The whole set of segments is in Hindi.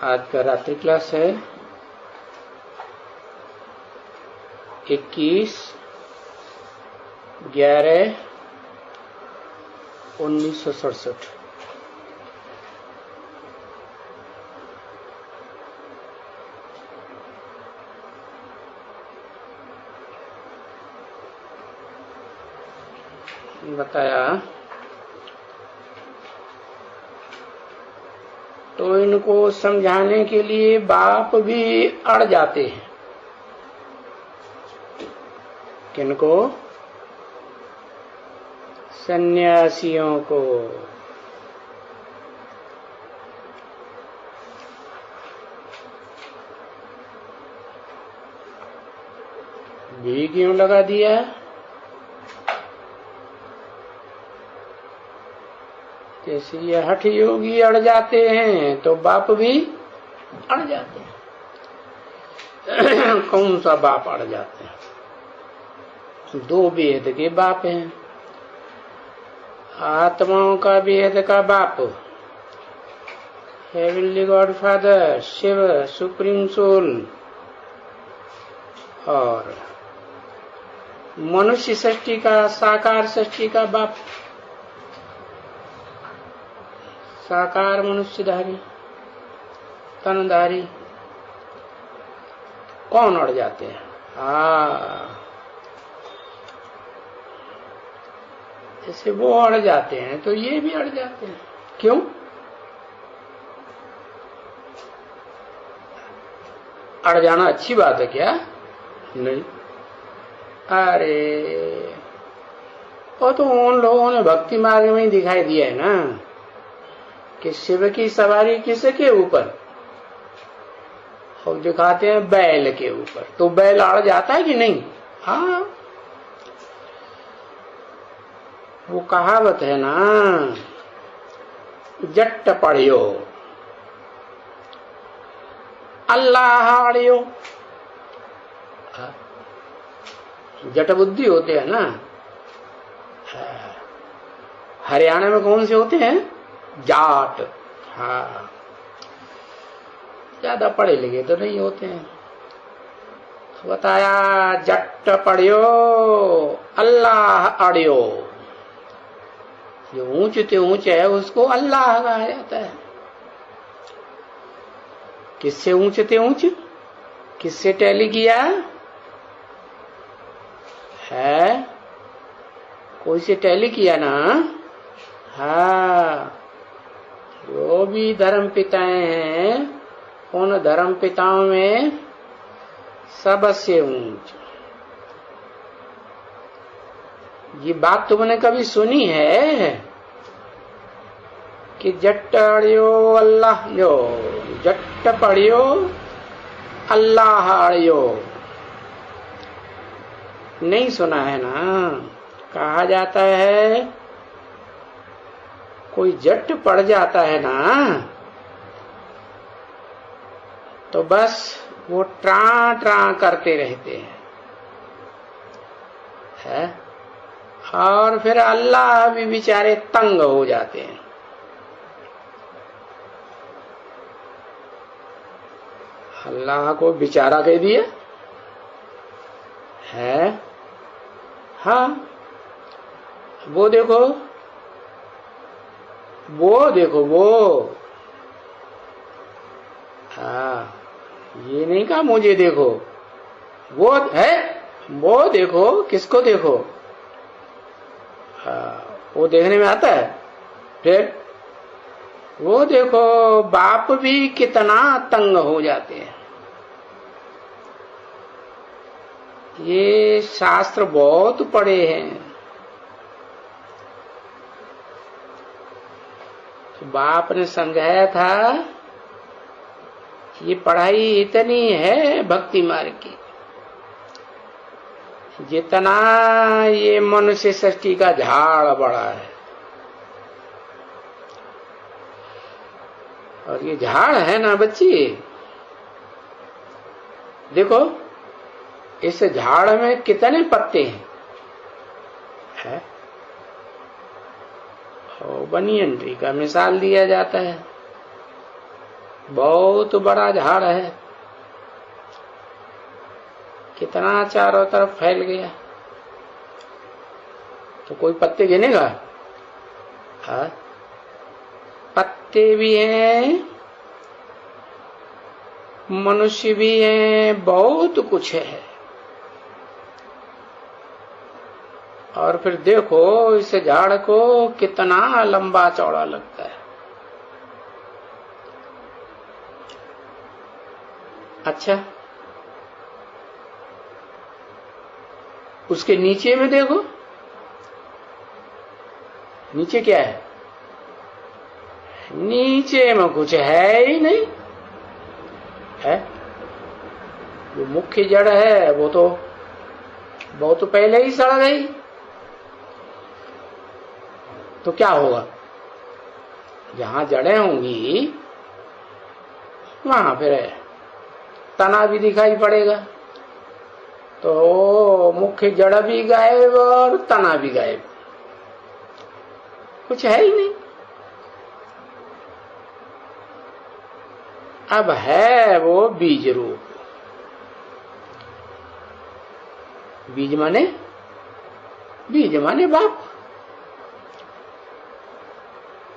आज का रात्रि क्लास है 21/11/1967। बताया तो इनको समझाने के लिए बाप भी अड़ जाते हैं। किनको? सन्यासियों को। भी क्यों लगा दिया? जैसे ये हठ योगी अड़ जाते हैं तो बाप भी अड़ जाते हैं। कौन सा बाप अड़ जाते हैं? 2 वेद के बाप हैं। आत्माओं का वेद का बाप heavenly god father Shiva supreme soul, और मनुष्य सृष्टि का साकार सृष्टि का बाप साकार मनुष्यधारी तनधारी। कौन अड़ जाते हैं? जैसे वो अड़ जाते हैं तो ये भी अड़ जाते हैं। क्यों? अड़ जाना अच्छी बात है क्या? नहीं। अरे वो तो उन लोगों ने भक्ति मार्ग में ही दिखाई दिया है ना कि शिव की सवारी किसके ऊपर, और दिखाते हैं बैल के ऊपर। तो बैल अड़ जाता है कि नहीं? हाँ, वो कहावत है ना, जट्ट पढ़ियो अल्लाह आड़ियो। जट बुद्धि होते हैं ना। हरियाणा में कौन से होते हैं? जाट। हाँ, ज्यादा पढ़े लिखे तो नहीं होते हैं। तो बताया जट पढ़ियो अल्लाह आड़ियो। जो ऊंच है उसको अल्लाह कहा जाता है। किससे ऊंच? किससे टैली किया है? कोई से टैली किया ना। हाँ, जो भी धर्म पिताएं हैं उन धर्म पिताओं में सबसे ऊंच। ये बात तुमने कभी सुनी है कि जट्ट अड़ियो अल्लाह जो, जट्ट पढ़ियो अल्लाह अड़ियो? नहीं सुना है ना। कहा जाता है कोई जट पड़ जाता है ना तो बस वो ट्रा ट्रा करते रहते हैं, है? और फिर अल्लाह भी बेचारे तंग हो जाते हैं। अल्लाह को बेचारा कह दिया है। हाँ, वो देखो वो। हाँ, ये नहीं कहा मुझे देखो, वो है, वो देखो। किसको देखो? वो देखने में आता है। फिर वो देखो बाप भी कितना तंग हो जाते हैं। ये शास्त्र बहुत पढ़े हैं। तो बाप ने समझाया था ये पढ़ाई इतनी है भक्ति मार्ग की जितना ये मनुष्य सृष्टि का झाड़ बड़ा है। और ये झाड़ है ना बच्ची, देखो इस झाड़ में कितने पत्ते हैं, है? और बनियन ट्री का मिसाल दिया जाता है। बहुत बड़ा झाड़ है, कितना चारों तरफ फैल गया, तो कोई पत्ते गिनेगा? हाँ, पत्ते भी हैं, मनुष्य भी हैं, बहुत कुछ है। और फिर देखो इस झाड़ को कितना लंबा चौड़ा लगता है। अच्छा, उसके नीचे में देखो, नीचे क्या है? नीचे में कुछ है ही नहीं है। जो मुख्य जड़ है वो तो पहले ही सड़ गई। तो क्या होगा? जहां जड़ें होंगी वहां फिर तना भी दिखाई पड़ेगा, तो मुख्य जड़ भी गायब और तना भी गायब, कुछ है ही नहीं। अब है वो बीज रूप। बीज माने बाप।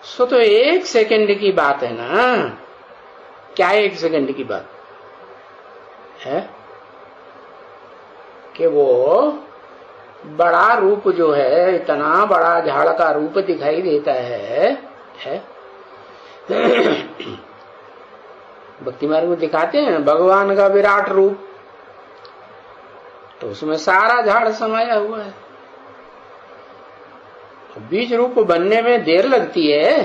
सो तो 1 सेकंड की बात है ना। क्या 1 सेकंड की बात है कि वो बड़ा रूप जो है, इतना बड़ा झाड़ का रूप दिखाई देता है? भक्ति मार्ग में दिखाते हैं भगवान का विराट रूप, तो उसमें सारा झाड़ समाया हुआ है। बीज रूप बनने में देर लगती है।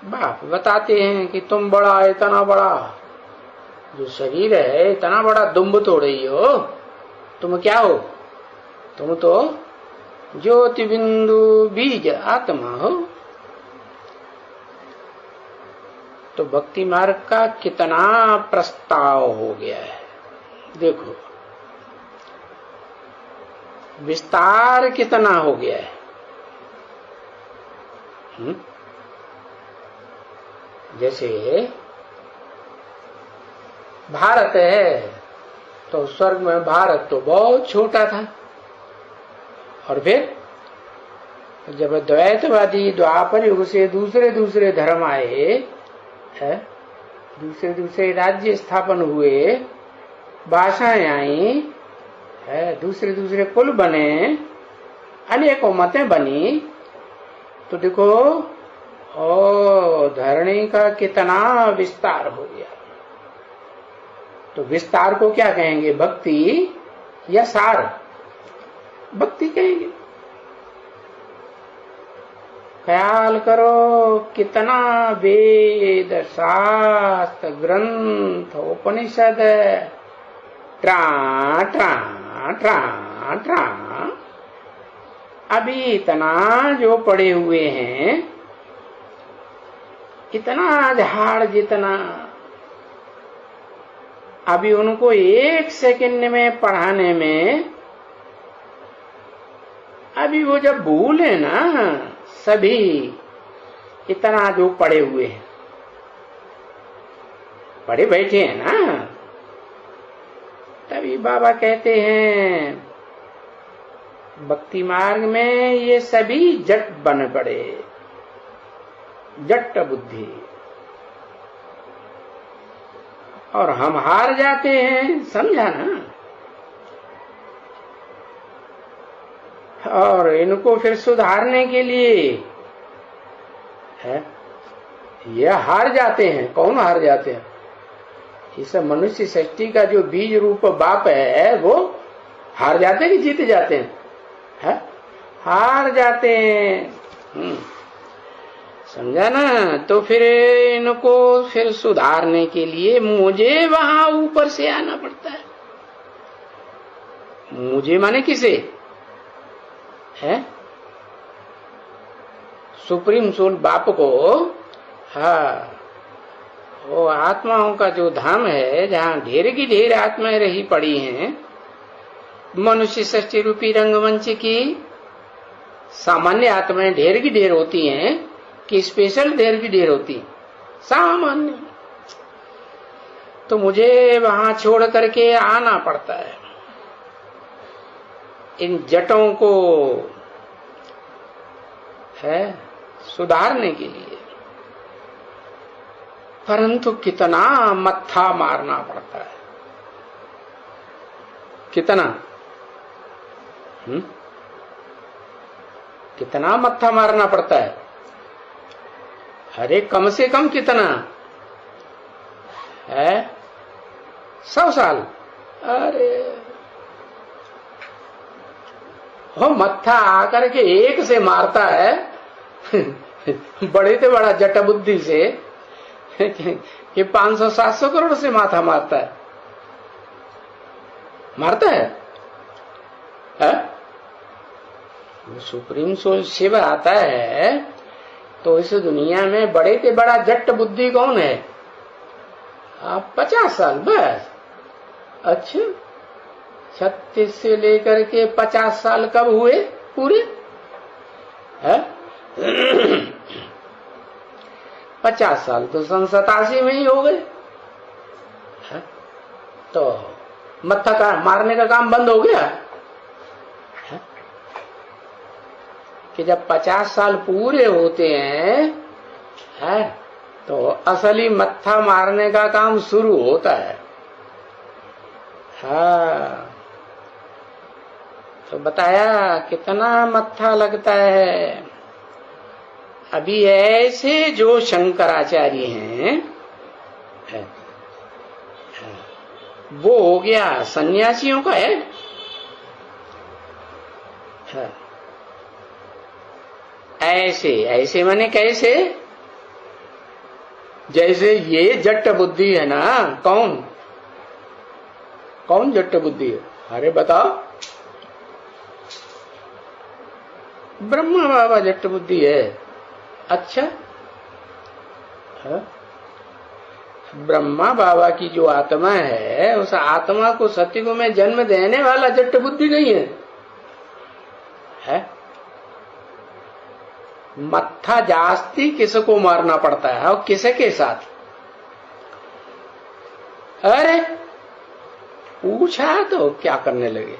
बाप बताते हैं कि तुम बड़ा, इतना बड़ा जो शरीर है, इतना बड़ा दुम्ब तोड़ रही हो, तुम क्या हो? तुम तो ज्योति बिंदु बीज आत्मा हो। तो भक्ति मार्ग का कितना प्रस्ताव हो गया है, देखो विस्तार कितना हो गया है। जैसे भारत है, तो स्वर्ग में भारत तो बहुत छोटा था, और फिर जब द्वैतवादी द्वापर युग से दूसरे धर्म आए, दूसरे राज्य स्थापन हुए, भाषाएं आई, दूसरे कुल बने, अनेकों मतें बनी, तो देखो धरणी का कितना विस्तार हो गया। तो विस्तार को क्या कहेंगे, भक्ति या सार? भक्ति कहेंगे। ख्याल करो कितना वेद, शास्त्र, ग्रंथ, उपनिषद ट्रा ट्रा ट्रा ट्रा अभी इतना जो पड़े हुए हैं, इतना झाड़ जितना, अभी उनको 1 सेकंड में पढ़ाने में, अभी वो जब भूले ना सभी, इतना जो पड़े हुए हैं, पड़े बैठे हैं ना, तभी बाबा कहते हैं भक्ति मार्ग में ये सभी जट बन पड़े, जट बुद्धि, और हम हार जाते हैं, समझा ना। और इनको फिर सुधारने के लिए है, ये हार जाते हैं। कौन हार जाते हैं? इस मनुष्य सृष्टि का जो बीज रूप बाप है, वो हार जाते हैं कि जीत जाते हैं? हार जाते हैं। समझा ना। तो फिर इनको फिर सुधारने के लिए मुझे वहां ऊपर से आना पड़ता है। मुझे माने किसे है? सुप्रीम सोल बाप को। हाँ, वो आत्माओं का जो धाम है, जहाँ ढेर की ढेर आत्माएं रही पड़ी हैं, मनुष्य सृष्टि रूपी रंगमंच की सामान्य आत्माएं ढेर की ढेर होती हैं कि स्पेशल ढेर की ढेर होती हैं? सामान्य। तो मुझे वहां छोड़ करके आना पड़ता है इन जटों को है सुधारने के लिए। परंतु कितना मत्था मारना पड़ता है, कितना कितना मत्था मारना पड़ता है। अरे कम से कम कितना है, 100 साल। अरे वो मत्था आकर के एक से मारता है बड़े से बड़ा जट बुद्धि से कि 500-700 करोड़ से माथा मारता है, मारता है? सुप्रीम सोल शिव आता है तो इस दुनिया में बड़े से बड़ा जट बुद्धि कौन है? 50 साल बस। अच्छा 36 से लेकर के 50 साल कब हुए पूरे? 50 साल तो सन 87 में ही हो गए। तो मत्था का मारने का काम बंद हो गया कि जब 50 साल पूरे होते हैं तो असली मत्था मारने का काम शुरू होता है। तो बताया कितना मत्था लगता है। अभी ऐसे जो शंकराचार्य हैं वो हो गया सन्यासियों का है। ऐसे ऐसे माने कैसे? जैसे ये जट्ट बुद्धि है ना, कौन जट्ट बुद्धि है? अरे बताओ। ब्रह्मा बाबा जट्ट बुद्धि है। अच्छा ब्रह्मा बाबा की जो आत्मा है उस आत्मा को सतयुग में जन्म देने वाला जट्ट बुद्धि नहीं है? मत्था जास्ती किसको मारना पड़ता है और किसके साथ? अरे पूछा तो क्या करने लगे।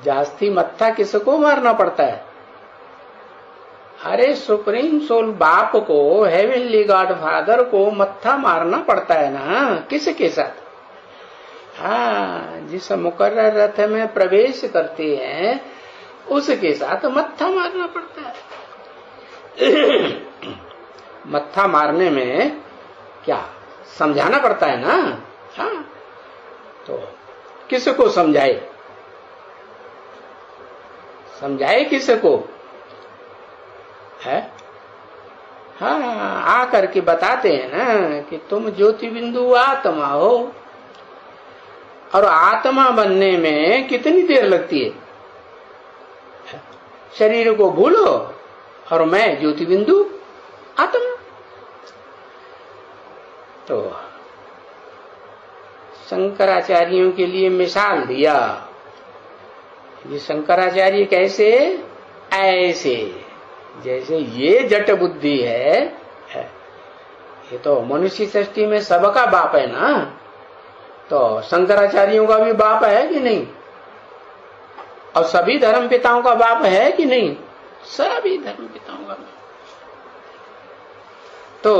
जास्ती मत्था किसको मारना पड़ता है? अरे सुप्रीम सोल बाप को, हेवनली गॉड फादर को मत्था मारना पड़ता है ना। किसके साथ? जिस मुकर्रर रथ में प्रवेश करते हैं उसके साथ मत्था मारना पड़ता है। मत्था मारने में क्या समझाना पड़ता है ना। तो किसको समझाए किसको है? आकर के बताते हैं ना कि तुम ज्योति बिंदु आत्मा हो और आत्मा बनने में कितनी देर लगती है? शरीर को भूलो और मैं ज्योति बिंदु आत्मा। तो शंकराचार्यों के लिए मिसाल दिया। ये शंकराचार्य कैसे? ऐसे जैसे ये जट बुद्धि है ये तो मनुष्य सृष्टि में सबका बाप है ना। तो शंकराचार्यों का भी बाप है कि नहीं? और सभी धर्म पिताओं का बाप है कि नहीं? सभी धर्म पिताओं का बाप। तो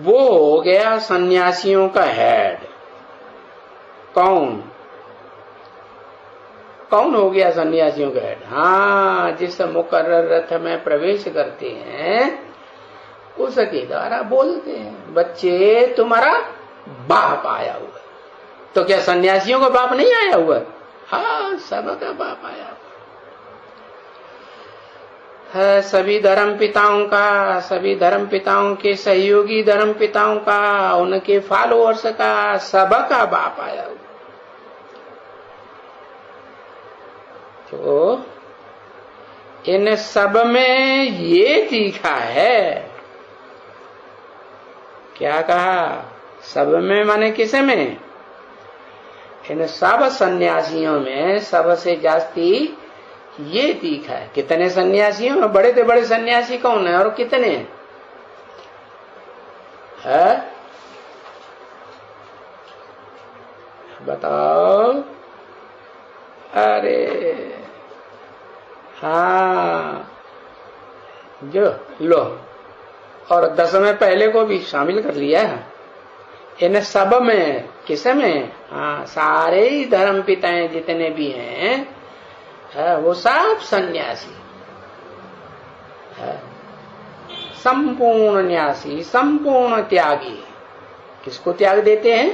वो हो गया सन्यासियों का हेड। कौन हो गया सन्यासियों का हेड? जिस मुकर्रर रथ में प्रवेश करते हैं उसके द्वारा बोलते हैं बच्चे तुम्हारा बाप आया हुआ। तो क्या सन्यासियों का बाप नहीं आया हुआ? सबका बाप आया हुआ। सभी धर्म पिताओं का, सभी धर्म पिताओं के सहयोगी धर्म पिताओं का, उनके फॉलोअर्स का, सबका बाप आया हुआ। तो इन सब में ये तीखा है। क्या कहा? सब में माने किसे में? इन सब सन्यासियों में सबसे जास्ती ये तीखा है। कितने सन्यासी हैं, बड़े से बड़े सन्यासी कौन है और कितने है बताओ। अरे हाँ, जो लो, और 10 में पहले को भी शामिल कर लिया है इन सब में। किस में? हाँ, सारे ही धर्म पिताएं जितने भी हैं वो सब सन्यासी है, संपूर्ण न्यासी, संपूर्ण त्यागी। किसको त्याग देते हैं?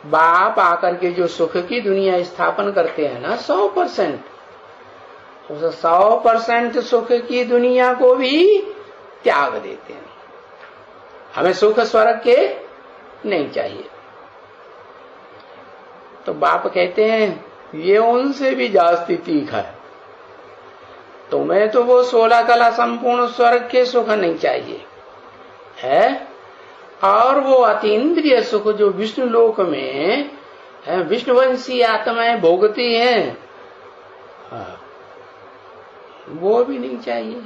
बाप आकर के जो सुख की दुनिया स्थापन करते हैं ना 100%, उस 100% सुख की दुनिया को भी त्याग देते हैं। हमें सुख स्वर्ग के नहीं चाहिए। तो बाप कहते हैं ये उनसे भी जास्ती तीखा है। तुम्हें तो वो 16 कला संपूर्ण स्वर्ग के सुख नहीं चाहिए है, और वो अतीन्द्रिय सुख जो विष्णु लोक में विष्णुवंशी आत्माएं भोगती हैं वो भी नहीं चाहिए।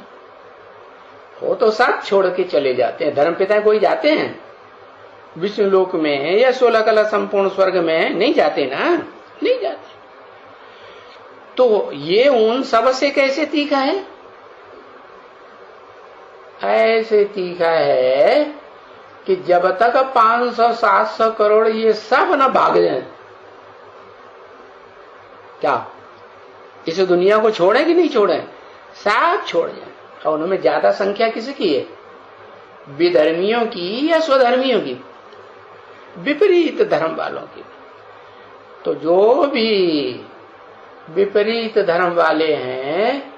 वो तो सब छोड़ के चले जाते हैं। धर्मपिता कोई जाते हैं विष्णु लोक में या 16 कला संपूर्ण स्वर्ग में? नहीं जाते ना, नहीं जाते। तो ये उन सब से कैसे तीखा है? ऐसे तीखा है कि जब तक 500-700 करोड़ ये सब न भाग जाए, क्या इस दुनिया को छोड़े कि नहीं छोड़े? सब छोड़ जाए। और उनमें ज्यादा संख्या किसकी है? विधर्मियों की या स्वधर्मियों की? विपरीत धर्म वालों की। तो जो भी विपरीत धर्म वाले हैं,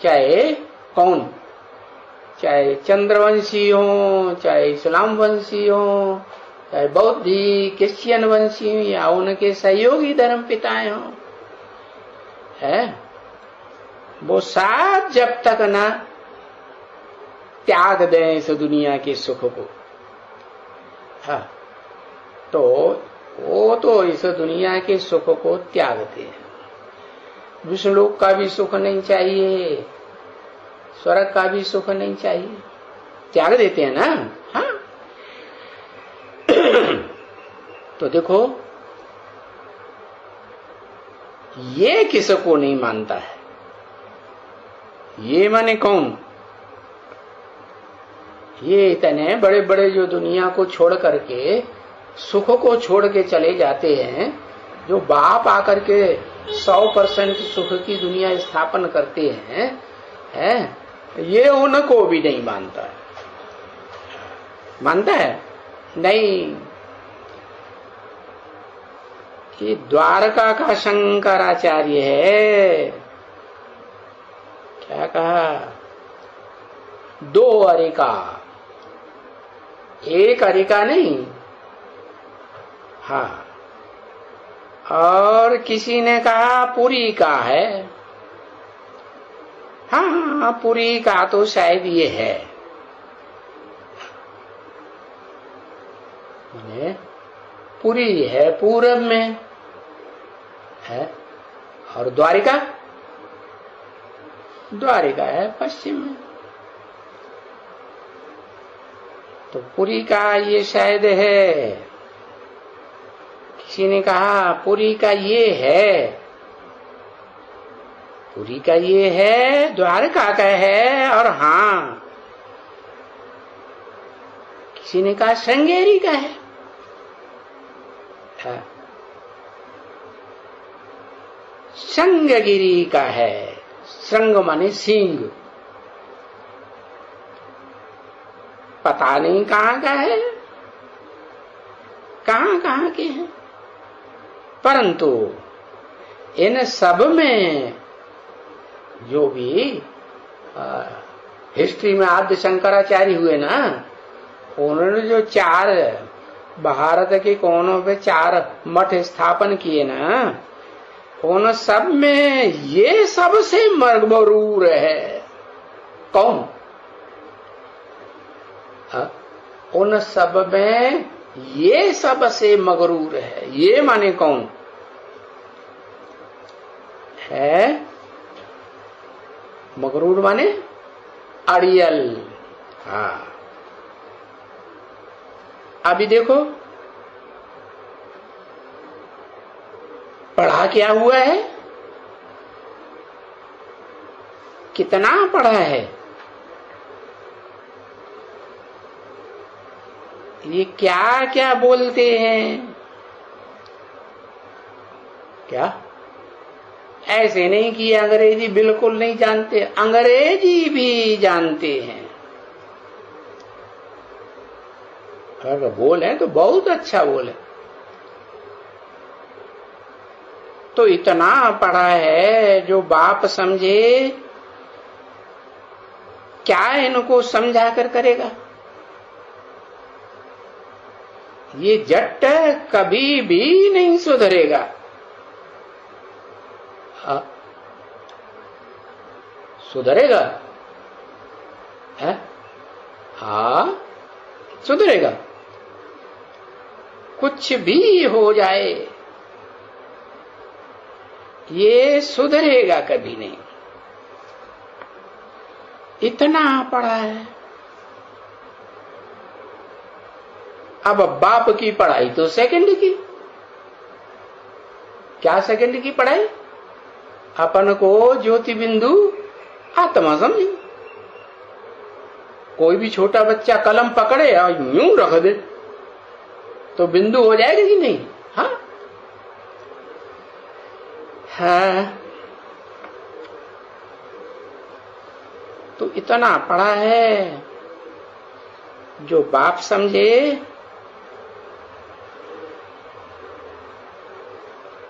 चाहे कौन, चाहे चंद्रवंशी हो, चाहे इस्लाम वंशी हो, चाहे बौद्धी क्रिश्चियन वंशी हो, या उनके सहयोगी धर्म पिताएं हो, है वो सब जब तक ना त्याग दें इस दुनिया के सुख को, हाँ, तो वो तो इस दुनिया के सुख को त्यागते हैं। विष्णु लोक का भी सुख नहीं चाहिए, स्वर्ग का भी सुख नहीं चाहिए, त्याग देते हैं ना। हाँ तो देखो ये किसको नहीं मानता है? ये माने कौन? ये इतने बड़े बड़े जो दुनिया को छोड़ करके, सुख को छोड़ के चले जाते हैं, जो बाप आकर के 100% सुख की दुनिया स्थापन करते हैं, ये उनको भी नहीं मानता है। मानता है? नहीं। ये द्वारका का शंकराचार्य है, क्या कहा? 2 अरिका, एक अरिका नहीं, हाँ, और किसी ने कहा पुरी का है। हाँ, पुरी का तो शायद ये है, पुरी है पूरब में है, और द्वारिका, द्वारिका है पश्चिम में। तो पुरी का ये शायद है। किसी ने कहा पुरी का ये है, पुरी का ये है, द्वारका का है, और हाँ, किसी ने कहा श्रृंगेरी का है। श्रृंगगिरी का है, श्रृंग माने सिंह, पता नहीं कहाँ का है, कहाँ कहाँ के हैं। परंतु इन सब में जो भी हिस्ट्री में आद्य शंकराचार्य हुए ना, उन्होंने जो 4 भारत के कोनों पे 4 मठ स्थापन किए ना, उन सब में ये सबसे मगरूर है। कौन? उन सब में ये सबसे मगरूर है। ये माने कौन है मगरूर माने अड़ियल। हाँ, अभी देखो पढ़ा क्या हुआ है, कितना पढ़ा है, ये क्या क्या बोलते हैं। क्या ऐसे नहीं कि अंग्रेजी बिल्कुल नहीं जानते, अंग्रेजी भी जानते हैं। अगर बोले तो बहुत अच्छा बोले। तो इतना पढ़ा है जो बाप समझे, क्या इनको समझा कर करेगा। ये जट कभी भी नहीं सुधरेगा। सुधरेगा है? हाँ सुधरेगा, कुछ भी हो जाए ये सुधरेगा कभी नहीं। इतना पढ़ा है। अब बाप की पढ़ाई तो सेकंड की। क्या सेकंड की पढ़ाई? अपन को ज्योति बिंदु आत्मा समझे। कोई भी छोटा बच्चा कलम पकड़े और यूं रख दे तो बिंदु हो जाएगा कि नहीं? हाँ है। तो इतना पढ़ा है जो बाप समझे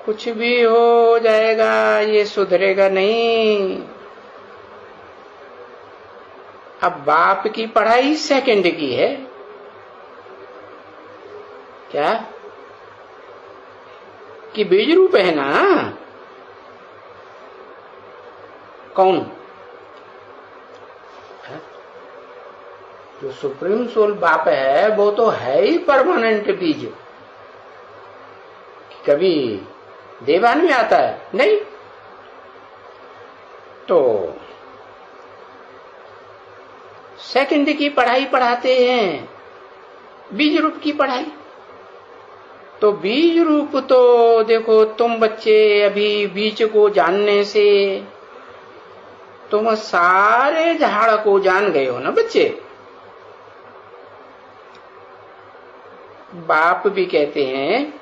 कुछ भी हो जाएगा, ये सुधरेगा नहीं। अब बाप की पढ़ाई सेकंड की है। क्या कि बीज रूप है ना? कौन? जो सुप्रीम सोल बाप है वो तो है ही परमानेंट बीज। कभी देवान में आता है नहीं। तो सेकंड की पढ़ाई पढ़ाते हैं, बीज रूप की पढ़ाई। तो बीज रूप तो देखो, तुम बच्चे अभी बीज को जानने से तुम सारे झाड़ को जान गए हो ना बच्चे। बाप भी कहते हैं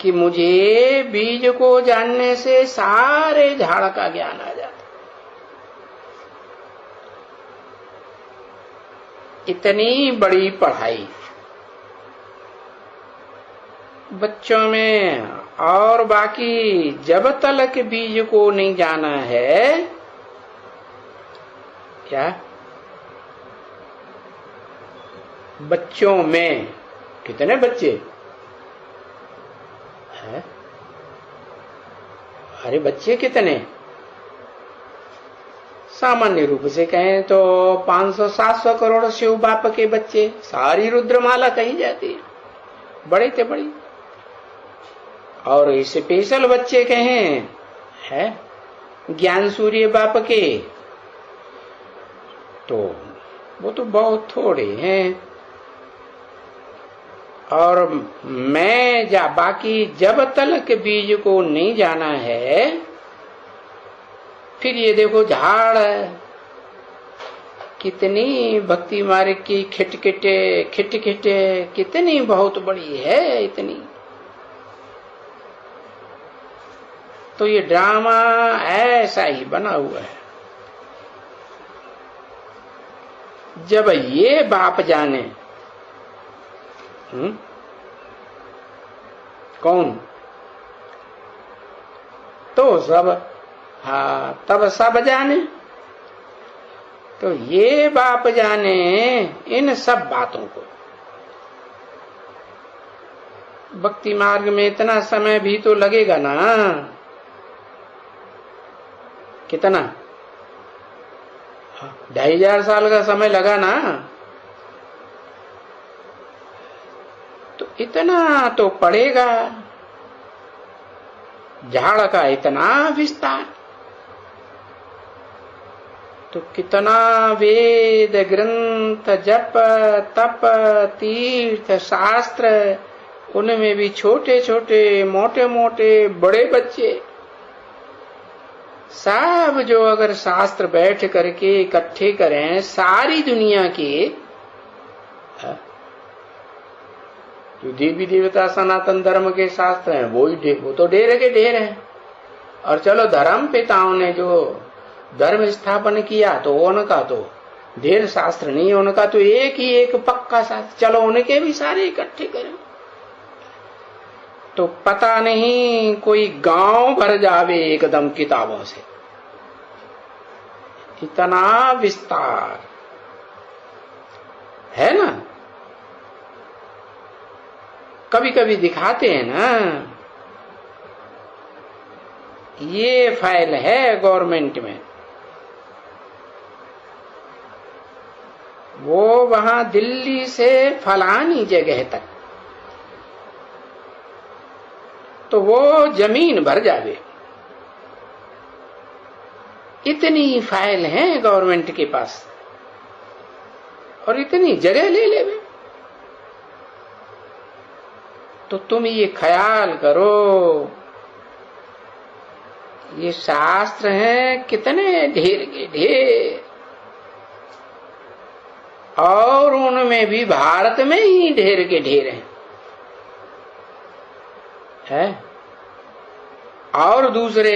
कि मुझे बीज को जानने से सारे झाड़ का ज्ञान आ जाता। इतनी बड़ी पढ़ाई बच्चों में, और बाकी जब तक बीज को नहीं जाना है, क्या बच्चों में कितने बच्चे हैं? अरे बच्चे कितने? सामान्य रूप से कहें तो 500-700 करोड़ शिव बाप के बच्चे, सारी रुद्रमाला कही जाती है, बड़े थे बड़ी। और स्पेशल बच्चे कहें है ज्ञान सूर्य बाप के, तो वो तो बहुत थोड़े हैं। और मैं बाकी जब तक बीज को नहीं जाना है, फिर ये देखो झाड़ कितनी भक्ति मार्ग की खिटखिटे कितनी बहुत बड़ी है इतनी। तो ये ड्रामा ऐसा ही बना हुआ है। जब ये बाप जाने, कौन? तो सब, हाँ तब सब जाने। तो ये बाप जाने इन सब बातों को। भक्ति मार्ग में इतना समय भी तो लगेगा ना। कितना? 2500 साल का समय लगा ना। तो इतना तो पड़ेगा। झाड़ का इतना विस्तार, तो कितना वेद ग्रंथ, जप तप तीर्थ शास्त्र, उनमें भी छोटे छोटे मोटे मोटे बड़े बच्चे सब जो अगर शास्त्र बैठ करके इकट्ठे करें सारी दुनिया के, जो देवी देवता सनातन धर्म के शास्त्र हैं वो तो ढेर के ढेर है। और चलो धर्म पिताओं ने जो धर्म स्थापन किया तो उनका तो ढेर शास्त्र नहीं, उनका तो एक ही एक पक्का शास्त्र, चलो उनके भी सारे इकट्ठे करें तो पता नहीं कोई गांव भर जावे एकदम किताबों से, इतना विस्तार है ना। कभी कभी दिखाते हैं ना, ये फाइल है गवर्नमेंट में, वो वहां दिल्ली से फलानी जगह तक, तो वो जमीन भर जावे, इतनी फाइल है गवर्नमेंट के पास और इतनी जगह ले लेवे। तो तुम ये ख्याल करो, ये शास्त्र हैं कितने ढेर के ढेर, और उनमें भी भारत में ही ढेर के ढेर है। और दूसरे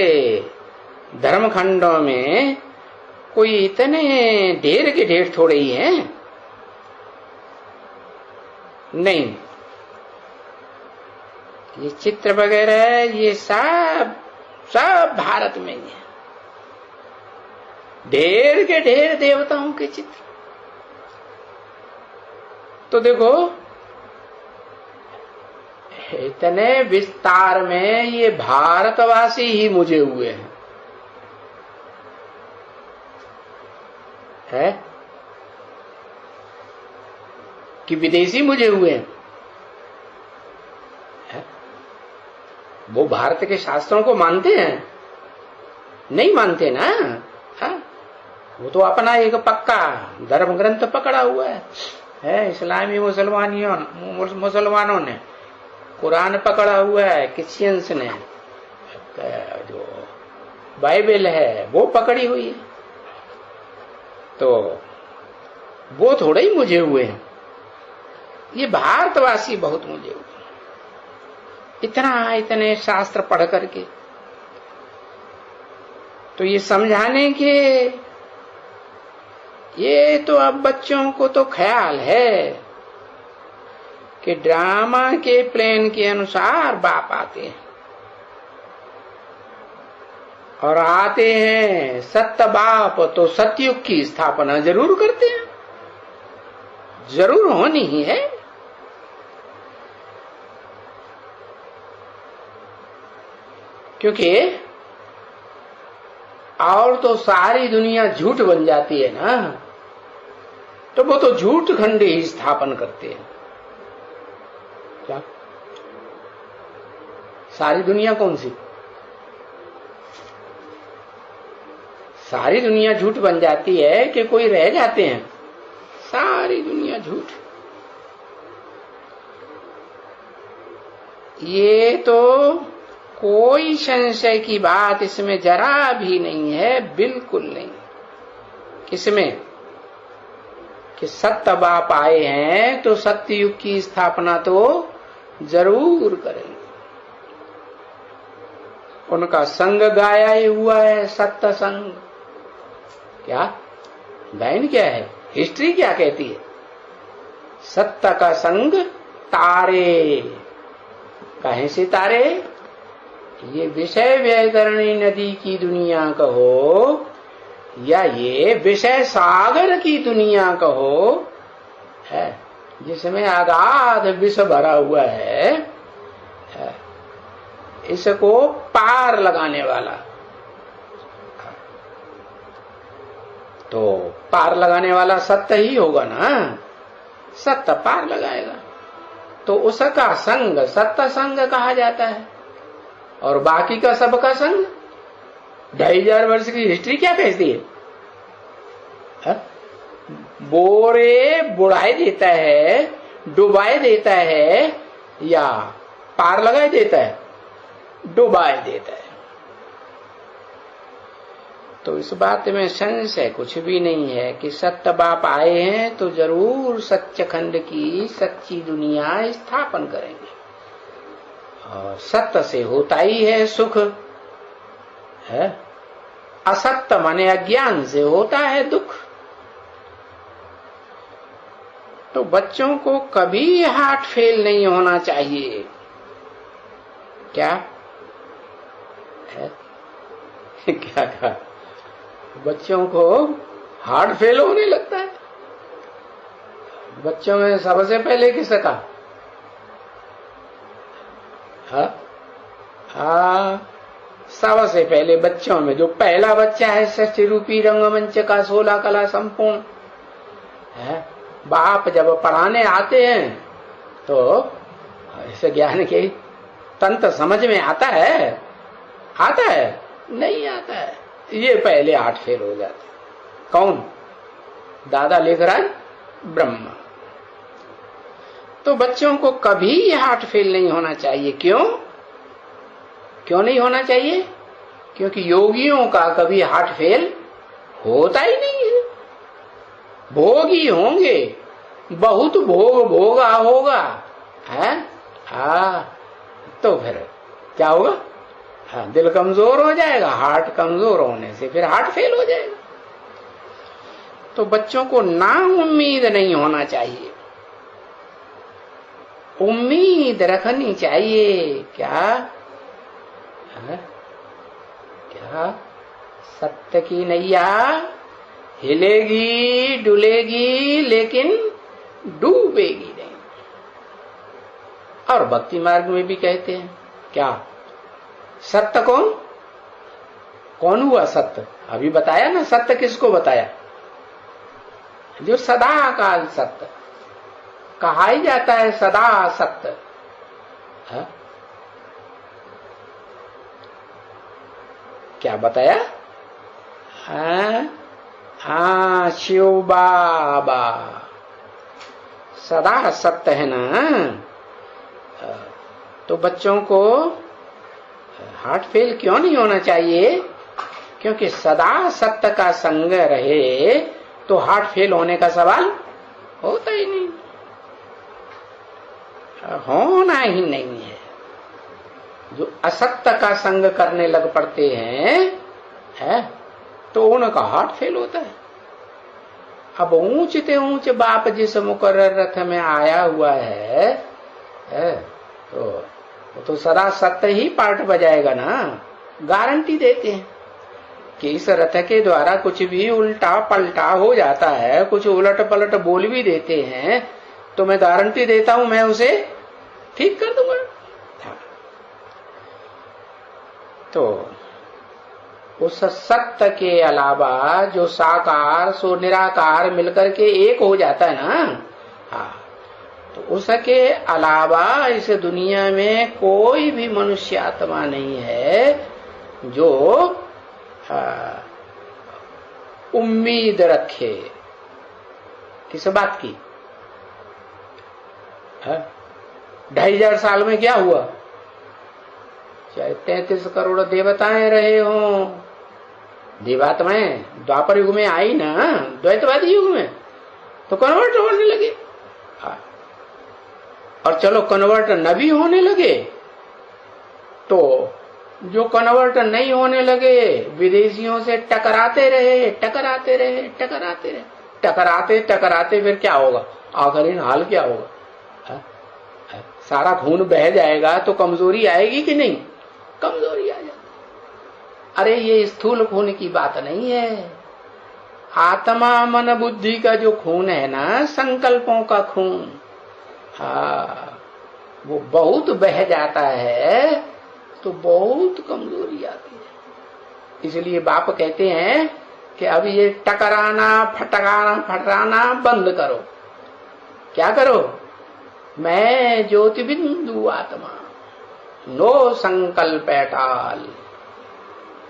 धर्मखंडों में कोई इतने ढेर के ढेर थोड़े ही हैं, नहीं। ये चित्र वगैरह है, ये सब भारत में ही है, ढेर के ढेर देवताओं के चित्र। तो देखो इतने विस्तार में ये भारतवासी ही मुझे हुए हैं, है कि विदेशी मुझे हुए हैं? वो भारत के शास्त्रों को मानते हैं? नहीं मानते ना। हा? वो तो अपना एक पक्का धर्म ग्रंथ पकड़ा हुआ है। इस्लामी मुसलमानों ने कुरान पकड़ा हुआ है, क्रिश्चियंस ने जो बाइबल है वो पकड़ी हुई है। तो वो थोड़े ही मुझे हुए हैं, ये भारतवासी बहुत मुझे हुए, इतने शास्त्र पढ़ करके। तो ये समझाने के, ये तो अब बच्चों को तो ख्याल है कि ड्रामा के प्लान के अनुसार बाप आते हैं और आते हैं सत्य बाप, तो सतयुग की स्थापना जरूर करते हैं, जरूर होनी ही है। क्योंकि और तो सारी दुनिया झूठ बन जाती है ना, तो वो तो झूठ खंड ही स्थापन करते हैं। क्या सारी दुनिया कौन सी? सारी दुनिया झूठ बन जाती है कि कोई रह जाते हैं? सारी दुनिया झूठ। ये तो कोई संशय की बात इसमें जरा भी नहीं है, बिल्कुल नहीं। किसमें? कि सत्य बाप आए हैं तो सत्य युग की स्थापना तो जरूर करेंगे। उनका संग गाया ही हुआ है, सत्य संग। क्या लाइन क्या है, हिस्ट्री क्या कहती है? सत्य का संग तारे। कहे से तारे? ये विषय वैतरणी नदी की दुनिया कहो या ये विषय सागर की दुनिया कहो, है जिसमें अगाध विष भरा हुआ है, इसको पार लगाने वाला। तो पार लगाने वाला सत्य ही होगा ना, सत्य पार लगाएगा। तो उसका संग सत्य संग कहा जाता है। और बाकी का सबका संग 2500 वर्ष की हिस्ट्री क्या कहती है? बोरे बुढ़ाई देता है, डुबाए देता है, या पार लगाए देता है? डुबाए देता है। तो इस बात में संशय कुछ भी नहीं है कि सत्य बाप आए हैं तो जरूर सच्चखंड की सच्ची दुनिया स्थापन करेंगे। और सत्य से होता ही है सुख, है? असत्य माने अज्ञान से होता है दुख। तो बच्चों को कभी हार्ट फेल नहीं होना चाहिए। क्या है? क्या कहा? बच्चों को हार्ट फेल होने लगता है। बच्चों में सबसे पहले किसका? सबसे पहले बच्चों में जो पहला बच्चा है षष्ठी रूपी रंगमंच का 16 कला संपूर्ण है। बाप जब पढ़ाने आते हैं तो इस ज्ञान के तंत्र समझ में आता है? आता है? नहीं आता है। ये पहले हार्ट फेल हो जाते। कौन? दादा लेखराज ब्रह्मा। तो बच्चों को कभी हार्ट फेल नहीं होना चाहिए। क्यों? क्यों नहीं होना चाहिए? क्योंकि योगियों का कभी हार्ट फेल होता ही नहीं है। भोगी होंगे, बहुत भोग भोगा होगा, है? तो फिर क्या होगा? दिल कमजोर हो जाएगा। हार्ट कमजोर होने से फिर हार्ट फेल हो जाएगा। तो बच्चों को ना उम्मीद नहीं होना चाहिए, उम्मीद रखनी चाहिए। क्या है? क्या? सत्य की नैया हिलेगी डुलेगी लेकिन डूबेगी नहीं। और भक्ति मार्ग में भी कहते हैं क्या? सत्य कौन? कौन हुआ सत्य? अभी बताया ना। सत्य किसको बताया? जो सदा काल सत्य कहा ही जाता है, सदा सत्य है? क्या बताया? शिव बाबा सदा सत्य है ना। तो बच्चों को हार्ट फेल क्यों नहीं होना चाहिए? क्योंकि सदा सत्य का संग रहे तो हार्ट फेल होने का सवाल होता ही नहीं, होना ही नहीं है। जो असत्य का संग करने लग पड़ते हैं, है? तो उनका हार्ट फेल होता है। अब ऊंचते ऊंच बाप जिस मुकर्रर रथ में आया हुआ है, तो सदा सत्य ही पार्ट बजाएगा ना। गारंटी देते हैं कि इस रथ के द्वारा कुछ भी उल्टा पलटा हो जाता है, कुछ उलट पलट बोल भी देते हैं, तो मैं गारंटी देता हूं मैं उसे ठीक कर दूंगा। तो उस सत्य के अलावा जो साकार सो निराकार मिलकर के एक हो जाता है ना, तो उसके अलावा इस दुनिया में कोई भी मनुष्य आत्मा नहीं है जो उम्मीद रखे किस बात की। 2500 साल में क्या हुआ? चाहे 33 करोड़ देवताएं रहे हों, देवात्माएं द्वापर युग में आई ना, द्वैतवादी युग में तो कन्वर्ट होने लगे। और चलो कन्वर्ट न भी होने लगे तो जो कन्वर्ट नहीं होने लगे विदेशियों से टकराते रहे, टकराते फिर क्या होगा? आखिरी हाल क्या होगा? सारा खून बह जाएगा तो कमजोरी आएगी कि नहीं? कमजोरी आ जाएगी। अरे ये स्थूल खून की बात नहीं है। आत्मा मन बुद्धि का जो खून है ना, संकल्पों का खून, वो बहुत बह जाता है तो बहुत कमजोरी आती है। इसलिए बाप कहते हैं कि अब ये टकराना फटराना बंद करो। क्या करो? मैं ज्योति बिंदु आत्मा, नो संकल्प एटाल।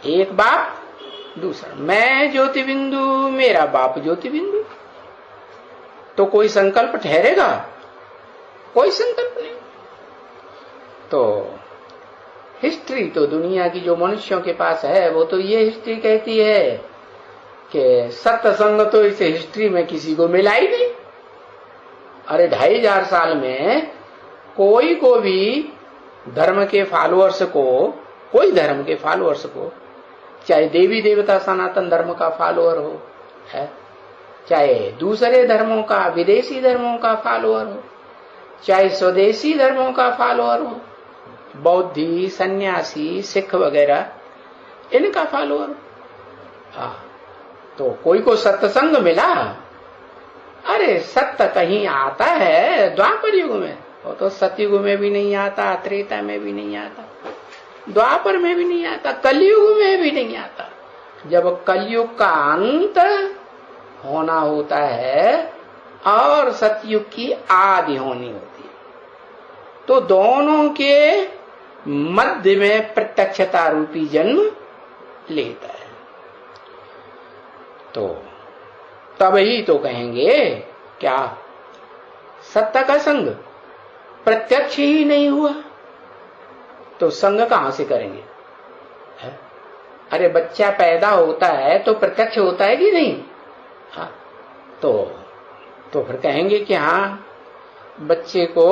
एक बाप दूसरा, मैं ज्योति बिंदु, मेरा बाप ज्योति बिंदु, तो कोई संकल्प ठहरेगा? कोई संकल्प नहीं। तो हिस्ट्री तो दुनिया की जो मनुष्यों के पास है वो तो ये हिस्ट्री कहती है कि सत्संग तो इस हिस्ट्री में किसी को मिला ही नहीं। अरे 2500 साल में कोई को भी धर्म के फॉलोअर्स को, कोई धर्म के फॉलोअर्स को, चाहे देवी देवता सनातन धर्म का फॉलोअर हो, है, चाहे दूसरे धर्मों का, विदेशी धर्मों का फॉलोअर हो, चाहे स्वदेशी धर्मों का फॉलोअर हो, बौद्धि, सन्यासी, सिख वगैरह, इनका फॉलोअर, तो कोई को सत्संग मिला? अरे सत्य कहीं आता है द्वापर युग में, वो तो सतयुग में भी नहीं आता, त्रेता में भी नहीं आता, द्वापर में भी नहीं आता, कलयुग में भी नहीं आता। जब कलयुग का अंत होना होता है और सतयुग की आदि होनी होती है, तो दोनों के मध्य में प्रत्यक्षता रूपी जन्म लेता है। तो तब ही तो कहेंगे क्या सत्य का संग प्रत्यक्ष ही नहीं हुआ तो संग कहां से करेंगे? है? अरे बच्चा पैदा होता है तो प्रत्यक्ष होता है कि नहीं? हाँ, तो फिर कहेंगे कि हाँ बच्चे को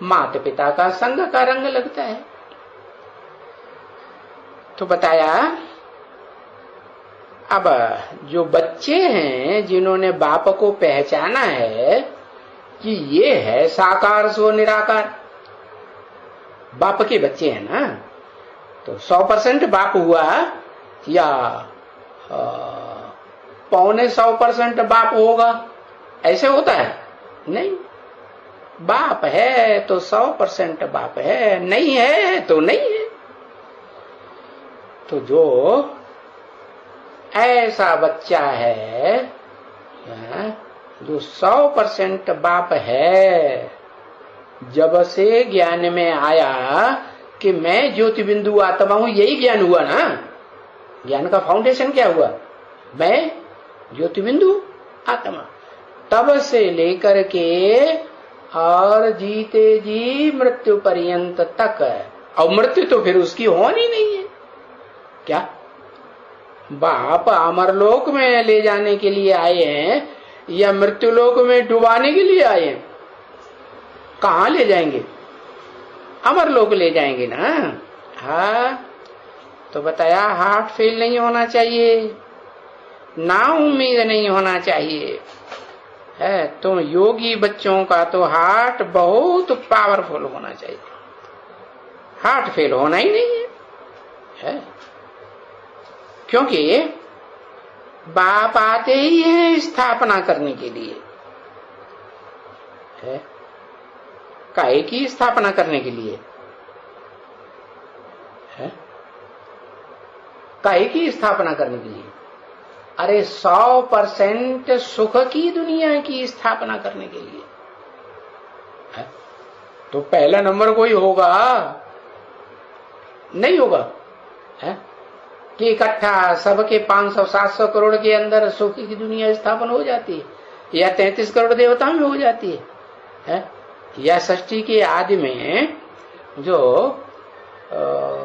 माता पिता का संग का रंग लगता है। तो बताया अब जो बच्चे हैं जिन्होंने बाप को पहचाना है कि ये है साकार सो निराकार, बाप के बच्चे हैं ना, तो 100% बाप हुआ या 95% बाप होगा? ऐसे होता है? नहीं, बाप है तो 100% बाप है, नहीं है तो नहीं है। तो जो ऐसा बच्चा है जो 100% बाप है, जब से ज्ञान में आया कि मैं ज्योति बिंदु आत्मा हूं, यही ज्ञान हुआ ना। ज्ञान का फाउंडेशन क्या हुआ? मैं ज्योति बिंदु आत्मा। तब से लेकर के और जीते जी मृत्यु पर्यंत तक, और मृत्यु तो फिर उसकी होनी नहीं है। क्या बाप अमरलोक में ले जाने के लिए आए हैं या मृत्युलोक में डुबाने के लिए आए हैं? कहां ले जाएंगे? अमरलोक ले जाएंगे ना। हाँ, तो बताया हार्ट फेल नहीं होना चाहिए, ना उम्मीद नहीं होना चाहिए। है तो योगी बच्चों का तो हार्ट बहुत पावरफुल होना चाहिए, हार्ट फेल होना ही नहीं है। क्योंकि बाप आते ही है स्थापना करने के लिए, है काहे की स्थापना करने के लिए, है काहे की स्थापना करने के लिए? अरे 100% सुख की दुनिया की स्थापना करने के लिए है। तो पहला नंबर कोई होगा नहीं होगा, है कि इकट्ठा सबके 500-700 करोड़ के अंदर सुख की दुनिया स्थापन हो जाती है, या 33 करोड़ देवताओं में हो जाती है, या षष्ठी के आदि में जो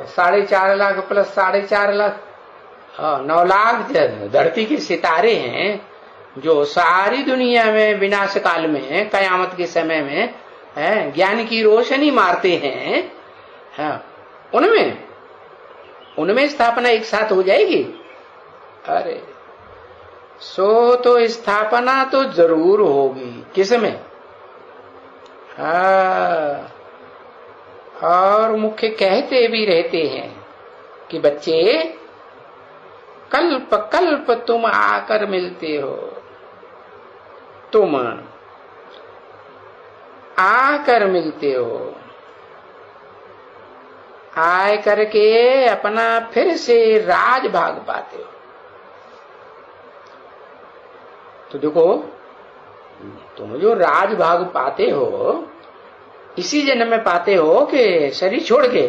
4.5 लाख प्लस 4.5 लाख 9 लाख धरती के सितारे हैं जो सारी दुनिया में विनाश काल में, कयामत के समय में ज्ञान की रोशनी मारते हैं, उनमें स्थापना एक साथ हो जाएगी। अरे सो तो स्थापना तो जरूर होगी, किसमें? और मुख्य कहते भी रहते हैं कि बच्चे कल्प कल्प तुम आकर मिलते हो, तुम आकर मिलते हो, आय करके अपना फिर से राज भाग पाते हो। तो देखो तुम जो राज भाग पाते हो इसी जन्म में पाते हो कि शरीर छोड़ के?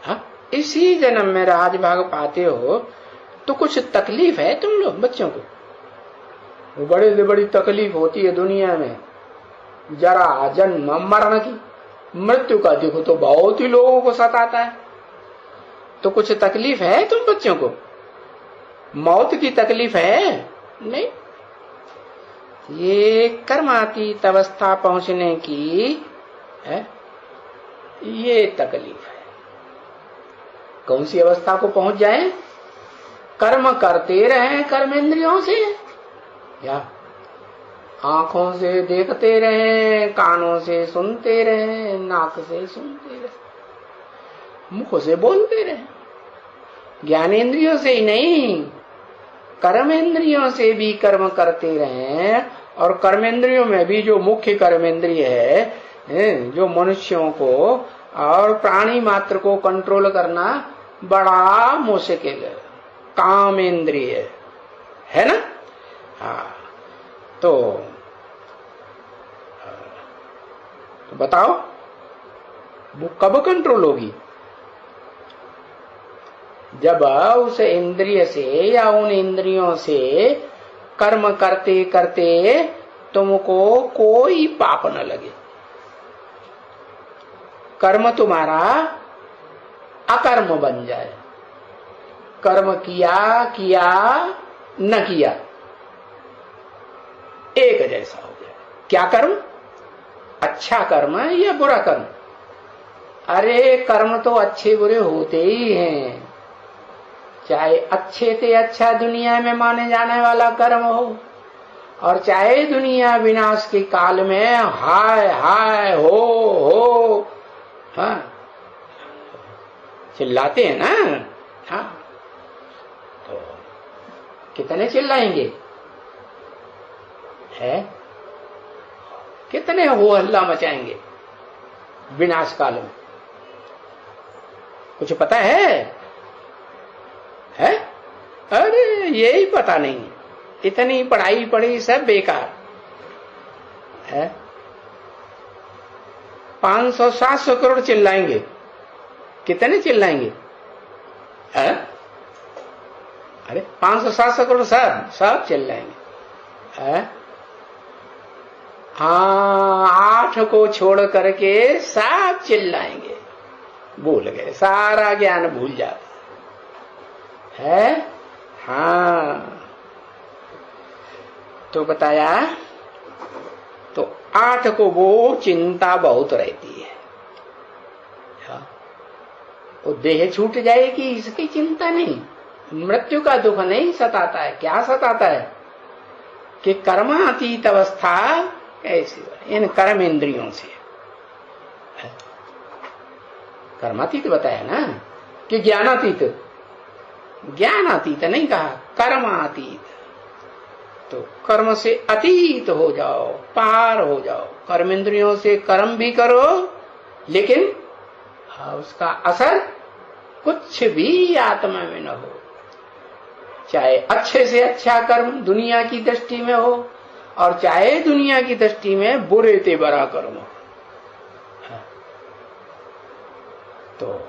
हाँ, इसी जन्म में राजभाग पाते हो तो कुछ तकलीफ है तुम लोग बच्चों को? वो बड़े से बड़ी तकलीफ होती है दुनिया में, जरा जन्म मरण की, मृत्यु का दुख तो बहुत ही लोगों को सताता है। तो कुछ तकलीफ है तुम बच्चों को? मौत की तकलीफ है? नहीं। ये कर्मातीत अवस्था पहुंचने की है, ये तकलीफ है। कौन सी अवस्था को पहुंच जाए? कर्म करते रहे कर्मेंद्रियों से, या आंखों से देखते रहे, कानों से सुनते रहे, नाक से सुनते रहे, मुख से बोलते रहे। ज्ञानेंद्रियों से ही नहीं, कर्मेंद्रियों से भी कर्म करते रहे। और कर्मेंद्रियों में भी जो मुख्य कर्मेंद्रिय है, जो मनुष्यों को और प्राणी मात्र को कंट्रोल करना बड़ा मुश्किल है, कामेंद्रिय है ना। हाँ, तो बताओ वो कब कंट्रोल होगी? जब उस इंद्रिय से या उन इंद्रियों से कर्म करते करते तुमको कोई पाप न लगे। कर्म तुम्हारा अकर्म बन जाए, कर्म किया किया न किया एक जैसा हो गया। क्या कर्म? अच्छा कर्म या बुरा कर्म? अरे कर्म तो अच्छे बुरे होते ही हैं, चाहे अच्छे से अच्छा दुनिया में माने जाने वाला कर्म हो, और चाहे दुनिया विनाश के काल में हाय हाय हो, हाँ चिल्लाते हैं ना। हाँ, तो कितने चिल्लाएंगे? है कितने हो हल्ला मचाएंगे विनाश काल में? कुछ पता है? अरे यही पता नहीं, इतनी पढ़ाई पढ़ी सब बेकार है। 500-700 करोड़ चिल्लाएंगे, कितने चिल्लाएंगे? अरे 500-700 करोड़ सब चिल्लाएंगे। हाँ, 8 को छोड़ करके सब चिल्लाएंगे, भूल गए, सारा ज्ञान भूल जाता है। हाँ, तो बताया, तो 8 को वो चिंता बहुत रहती है। हाँ, वो देह छूट जाएगी इसकी चिंता नहीं, मृत्यु का दुख नहीं सताता है। क्या सताता है कि कर्मातीत अवस्था कैसी? इन कर्म इंद्रियों से। कर्मातीत बताया ना कि ज्ञानातीत? ज्ञानातीत नहीं कहा, कर्मातीत। तो कर्म से अतीत हो जाओ, पार हो जाओ। कर्मेंद्रियों से कर्म भी करो, लेकिन उसका असर कुछ भी आत्मा में न हो। चाहे अच्छे से अच्छा कर्म दुनिया की दृष्टि में हो, और चाहे दुनिया की दृष्टि में बुरे से बड़ा कर्म हो। तो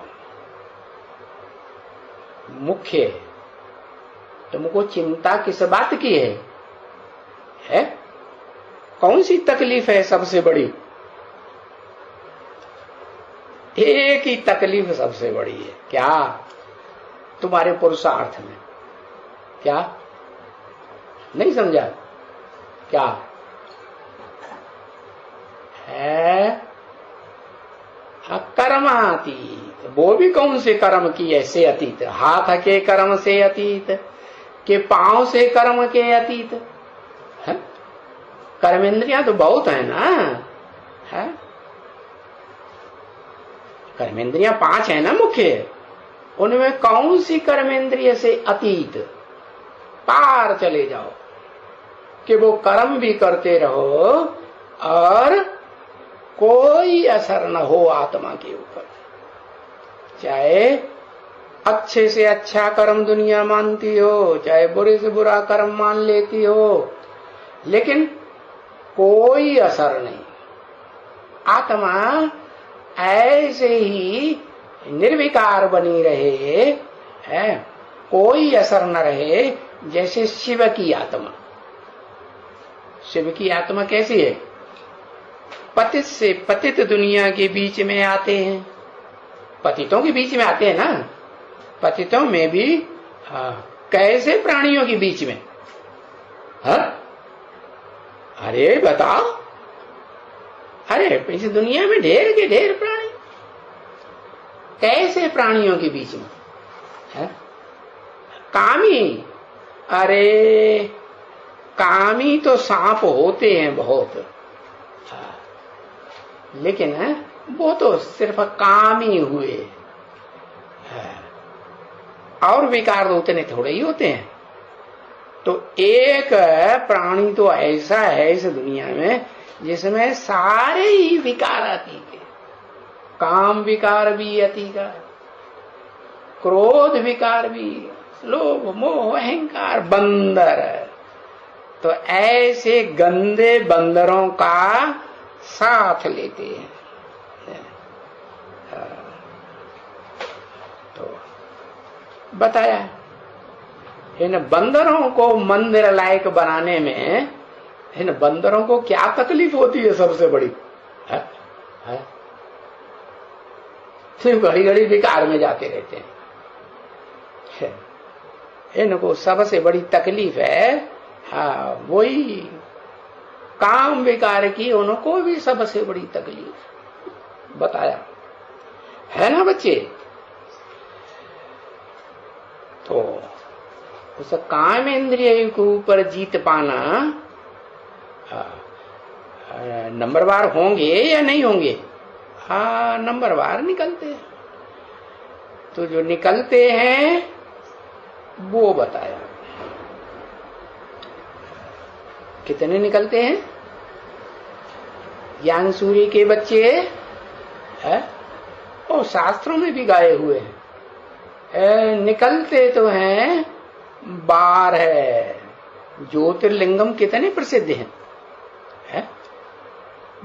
मुख्य तुमको चिंता किस बात की है? कौन सी तकलीफ है सबसे बड़ी? एक ही तकलीफ सबसे बड़ी है। क्या? तुम्हारे पुरुषार्थ में। क्या? नहीं समझा? क्या है? कर्मातीत। वो भी कौन से कर्म की ऐसे अतीत? हाथ के कर्म से अतीत, के पांव से कर्म के अतीत है? कर्मेंद्रियां तो बहुत है ना, है? कर्मेंद्रियां 5 है ना मुख्य, उनमें कौन सी कर्मेंद्रिय से अतीत पार चले जाओ कि वो कर्म भी करते रहो और कोई असर न हो आत्मा के ऊपर। चाहे अच्छे से अच्छा कर्म दुनिया मानती हो, चाहे बुरे से बुरा कर्म मान लेती हो, लेकिन कोई असर नहीं। आत्मा ऐसे ही निर्विकार बनी रहे, है, कोई असर न रहे, जैसे शिव की आत्मा। शिव की आत्मा कैसी है? पतित से पतित दुनिया के बीच में आते हैं, पतितों के बीच में आते हैं ना, पतितों में भी कैसे प्राणियों के बीच में, हा? अरे बताओ, अरे इस दुनिया में ढेर के ढेर प्राणी, कैसे प्राणियों के बीच में है? कामी, अरे कामी तो सांप होते हैं बहुत, लेकिन वो तो सिर्फ कामी हुए, और विकार तो उतने थोड़े ही होते हैं। तो एक प्राणी तो ऐसा है इस दुनिया में जिसमें सारे ही विकार अतीत है। काम विकार भी अतीत है, क्रोध विकार भी, लोभ मोह अहंकार, बंदर। तो ऐसे गंदे बंदरों का साथ लेते हैं। तो बताया इन बंदरों को मंदिर लायक बनाने में, इन बंदरों को क्या तकलीफ होती है सबसे बड़ी? सिर्फ घड़ी घड़ी विकार में जाते रहते हैं। इनको सबसे बड़ी तकलीफ है, हाँ, वही काम विकार की, उनको भी सबसे बड़ी तकलीफ बताया है ना बच्चे। तो उस काम इंद्रिय के ऊपर जीत पाना, नंबरवार होंगे या नहीं होंगे? हाँ, नंबरवार निकलते हैं। तो जो निकलते हैं वो बताया, कितने निकलते हैं? ज्ञान सूर्य के बच्चे है, और शास्त्रों में भी गाए हुए हैं, निकलते तो हैं 12। ज्योतिर्लिंगम कितने प्रसिद्ध हैं?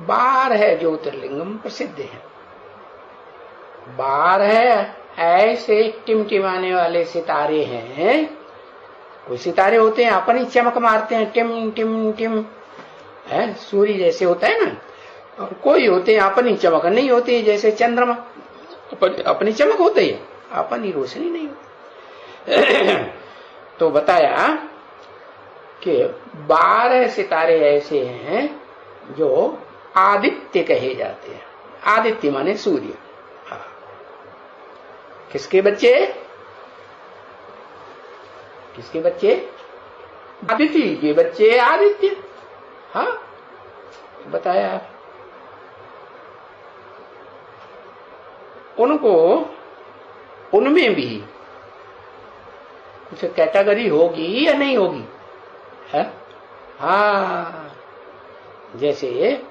12 ज्योतिर्लिंगम प्रसिद्ध हैं। 12 ऐसे टिमटिमाने वाले सितारे हैं। कोई सितारे होते हैं अपनी चमक मारते हैं, टिम टिम टिम, है, सूर्य जैसे होता है ना, और कोई होते हैं अपनी चमक नहीं होती, जैसे चंद्रमा अपनी चमक होती है, अपनी रोशनी नहीं होती। तो बताया कि 12 सितारे ऐसे हैं जो आदित्य कहे जाते हैं। आदित्य माने सूर्य। हाँ। किसके बच्चे? किसके बच्चे? आदित्य के बच्चे आदित्य। हाँ, बताया। उनको, उनमें भी कुछ कैटेगरी होगी या नहीं होगी? है? हाँ, जैसे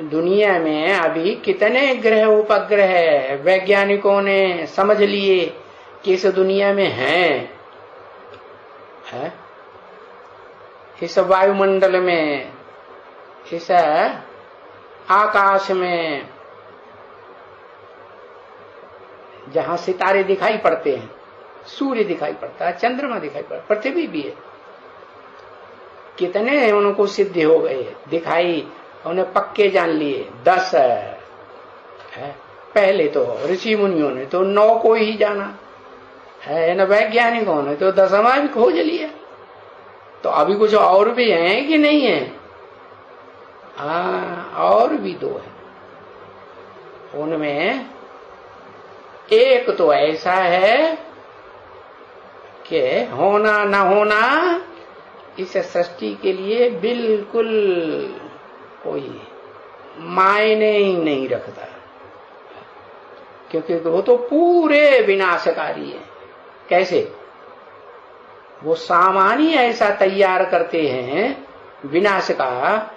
दुनिया में अभी कितने ग्रह उपग्रह वैज्ञानिकों ने समझ लिए कि इस दुनिया में हैं, है? इस वायुमंडल में, इस आकाश में, जहां सितारे दिखाई पड़ते हैं, सूर्य दिखाई पड़ता है, चंद्रमा दिखाई पड़ता है, पृथ्वी भी है। कितने उनको सिद्ध हो गए, दिखाई, उन्हें पक्के जान लिए। 10 है। पहले तो ऋषि मुनियों ने तो 9 को ही जाना है, न वैज्ञानिकों ने तो 10वां भी खोज लिया। तो अभी कुछ और भी हैं कि नहीं है? हाँ, और भी 2 है। उनमें एक तो ऐसा है कि होना न होना इस सृष्टि के लिए बिल्कुल कोई मायने ही नहीं रखता, क्योंकि वो तो पूरे विनाशकारी है। कैसे? वो सामान ही ऐसा तैयार करते हैं, विनाश का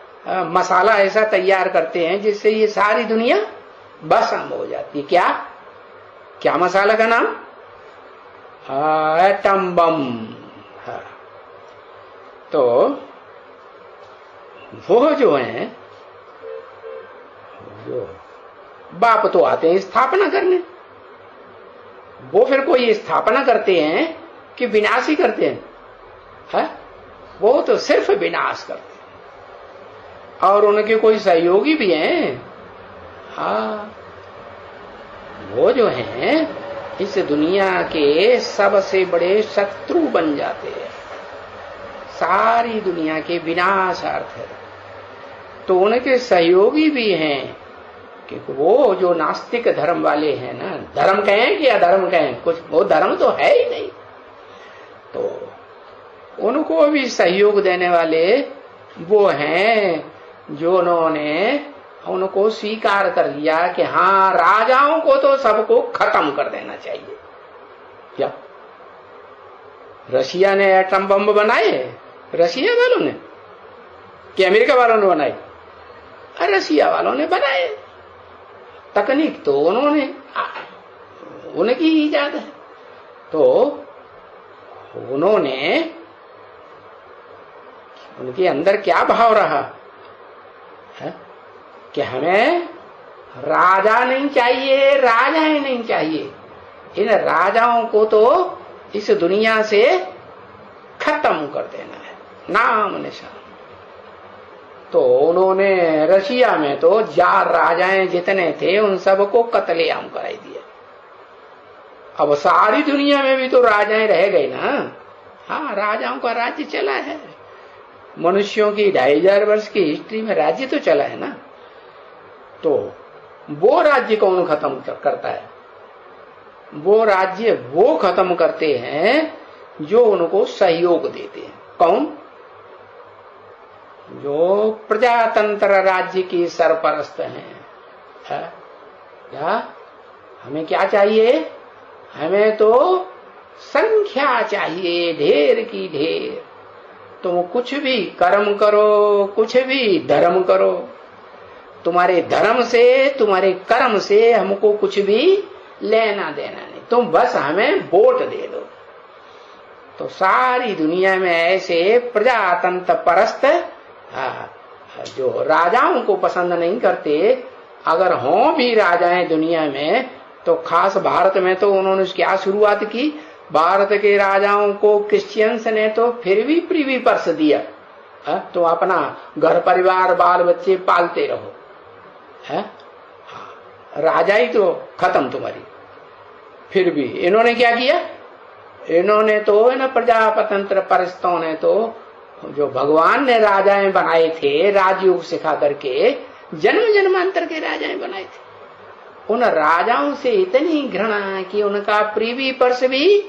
मसाला ऐसा तैयार करते हैं जिससे ये सारी दुनिया भस्म हो जाती है। क्या क्या मसाला का नाम? Atom bomb. तो वो जो है जो बाप तो आते हैं स्थापना करने, वो फिर कोई स्थापना करते हैं कि विनाश ही करते हैं, है? वो तो सिर्फ विनाश करते हैं। और उनके कोई सहयोगी भी हैं, हाँ, वो जो हैं इस दुनिया के सबसे बड़े शत्रु बन जाते हैं, सारी दुनिया के विनाशार्थ है। तो उनके सहयोगी भी हैं कि वो जो नास्तिक धर्म वाले हैं ना, धर्म कहें कि अधर्म कहें, कुछ वो धर्म तो है ही नहीं, तो उनको भी सहयोग देने वाले वो हैं जो उन्होंने उनको स्वीकार कर लिया कि हाँ, राजाओं को तो सबको खत्म कर देना चाहिए। क्या रशिया ने एटम बम बनाए? रशिया वालों ने कि अमेरिका वालों ने बनाए? रशिया वालों ने बनाए। तकनीक तो उनकी ही इजाद है। तो उन्होंने, उनके अंदर क्या भाव रहा है कि हमें राजा नहीं चाहिए, राजाएं नहीं चाहिए, इन राजाओं को तो इस दुनिया से खत्म कर देना है, नाम निशान। तो उन्होंने रशिया में तो जार राजाएं जितने थे उन सबको कत्लेआम कराई दिया। अब सारी दुनिया में भी तो राजाएं रह गए ना, हाँ, राजाओं का राज्य चला है। मनुष्यों की 2500 वर्ष की हिस्ट्री में राज्य तो चला है ना। तो वो राज्य कौन खत्म करता है? वो राज्य वो खत्म करते हैं जो उनको सहयोग देते हैं। कौन? जो प्रजातंत्र राज्य की सरपरस्त हैं। क्या हमें क्या चाहिए? हमें तो संख्या चाहिए, ढेर की ढेर। तुम कुछ भी कर्म करो, कुछ भी धर्म करो, तुम्हारे धर्म से, तुम्हारे कर्म से हमको कुछ भी लेना देना नहीं, तुम बस हमें वोट दे दो। तो सारी दुनिया में ऐसे प्रजातंत्र परस्त जो राजाओं को पसंद नहीं करते, अगर हों भी राजाएं दुनिया में, तो खास भारत में तो उन्होंने क्या शुरुआत की? भारत के राजाओं को क्रिश्चियंस ने तो फिर भी प्रीवी पर्स दिया, तो अपना घर परिवार बाल बच्चे पालते रहो, है? राजा ही तो खत्म तुम्हारी। फिर भी इन्होंने क्या किया? इन्होंने तो इन प्रजातंत्र परिस्तों ने तो जो भगवान ने राजाएं बनाए थे राजयोग सिखा करके, जन्म जन्मांतर के राजाएं बनाए थे, उन राजाओं से इतनी घृणा कि उनका प्रीवी पर्स भी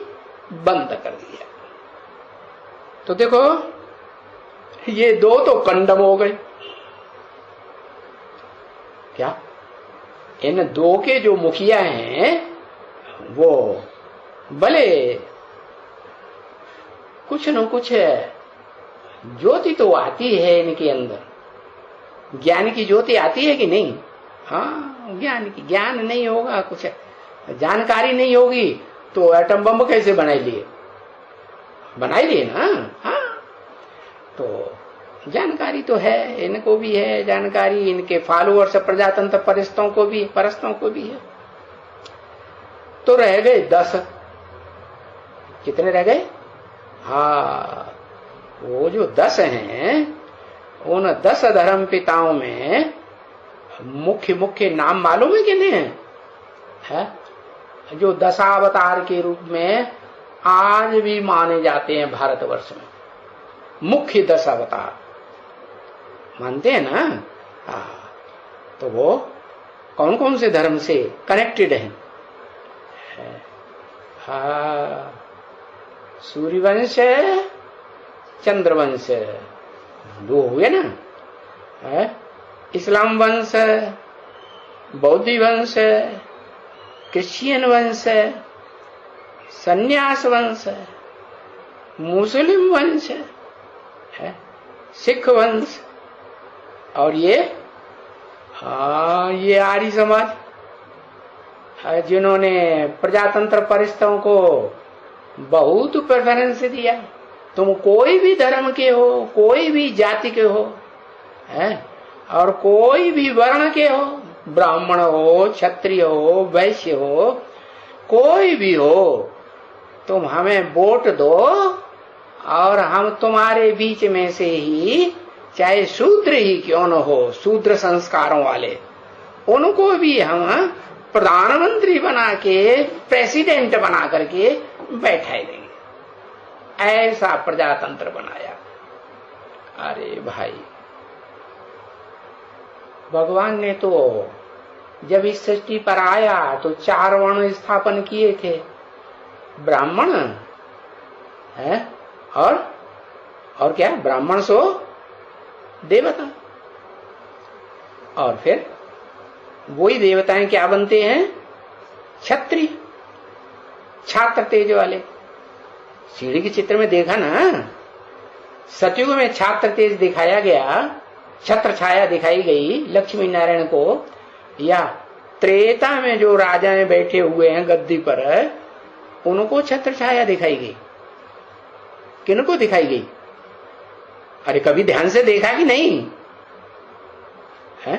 बंद कर दिया। तो देखो, ये दो तो कंडम हो गए। क्या इन दो के जो मुखिया हैं वो भले कुछ न कुछ ज्योति तो आती है इनके अंदर, ज्ञान की ज्योति आती है कि नहीं? हाँ, ज्ञान की, ज्ञान नहीं होगा, कुछ जानकारी नहीं होगी तो एटम बम कैसे बनाई लिए? बनाई लिए ना। हाँ, तो जानकारी तो है, इनको भी है जानकारी, इनके फॉलोअर्स प्रजातंत्र परस्तों को भी है। तो रह गए 10। कितने रह गए? हाँ, वो जो 10 हैं, उन 10 धर्म पिताओं में मुख्य नाम मालूम है किन्हें है? जो 10 अवतार के रूप में आज भी माने जाते हैं भारतवर्ष में, मुख्य 10 अवतार मानते हैं ना। तो वो कौन कौन से धर्म से कनेक्टेड हैं? सूर्यवंश, चंद्रवंश, 2 हुए ना। इस्लाम वंश, बौद्ध वंश, क्रिश्चियन वंश, सन्यास वंश, मुस्लिम वंश है, सिख वंश, और ये आर्य समाज जिन्होंने प्रजातंत्र परिस्तों को बहुत प्रेफरेंस दिया। तुम कोई भी धर्म के हो, कोई भी जाति के हो, है, और कोई भी वर्ण के हो, ब्राह्मण हो, क्षत्रिय हो, वैश्य हो, कोई भी हो, तुम हमें वोट दो और हम तुम्हारे बीच में से ही, चाहे शूद्र ही क्यों न हो, शूद्र संस्कारों वाले, उनको भी हम प्रधानमंत्री बना के, प्रेसिडेंट बना करके बैठा देंगे। ऐसा प्रजातंत्र बनाया। अरे भाई, भगवान ने तो जब इस सृष्टि पर आया तो 4 वर्ण स्थापन किए थे, ब्राह्मण है और क्या, ब्राह्मण सो देवता। और फिर वही देवताएं क्या बनते हैं, क्षत्रिय, छात्र तेज वाले। सीढ़ी के चित्र में देखा ना, सतयुग में छात्र तेज दिखाया गया, छत्र छाया दिखाई गई लक्ष्मी नारायण को, या त्रेता में जो राजाएं बैठे हुए हैं गद्दी पर, उनको छत्र छाया दिखाई गई। किनको दिखाई गई? अरे कभी ध्यान से देखा कि नहीं है?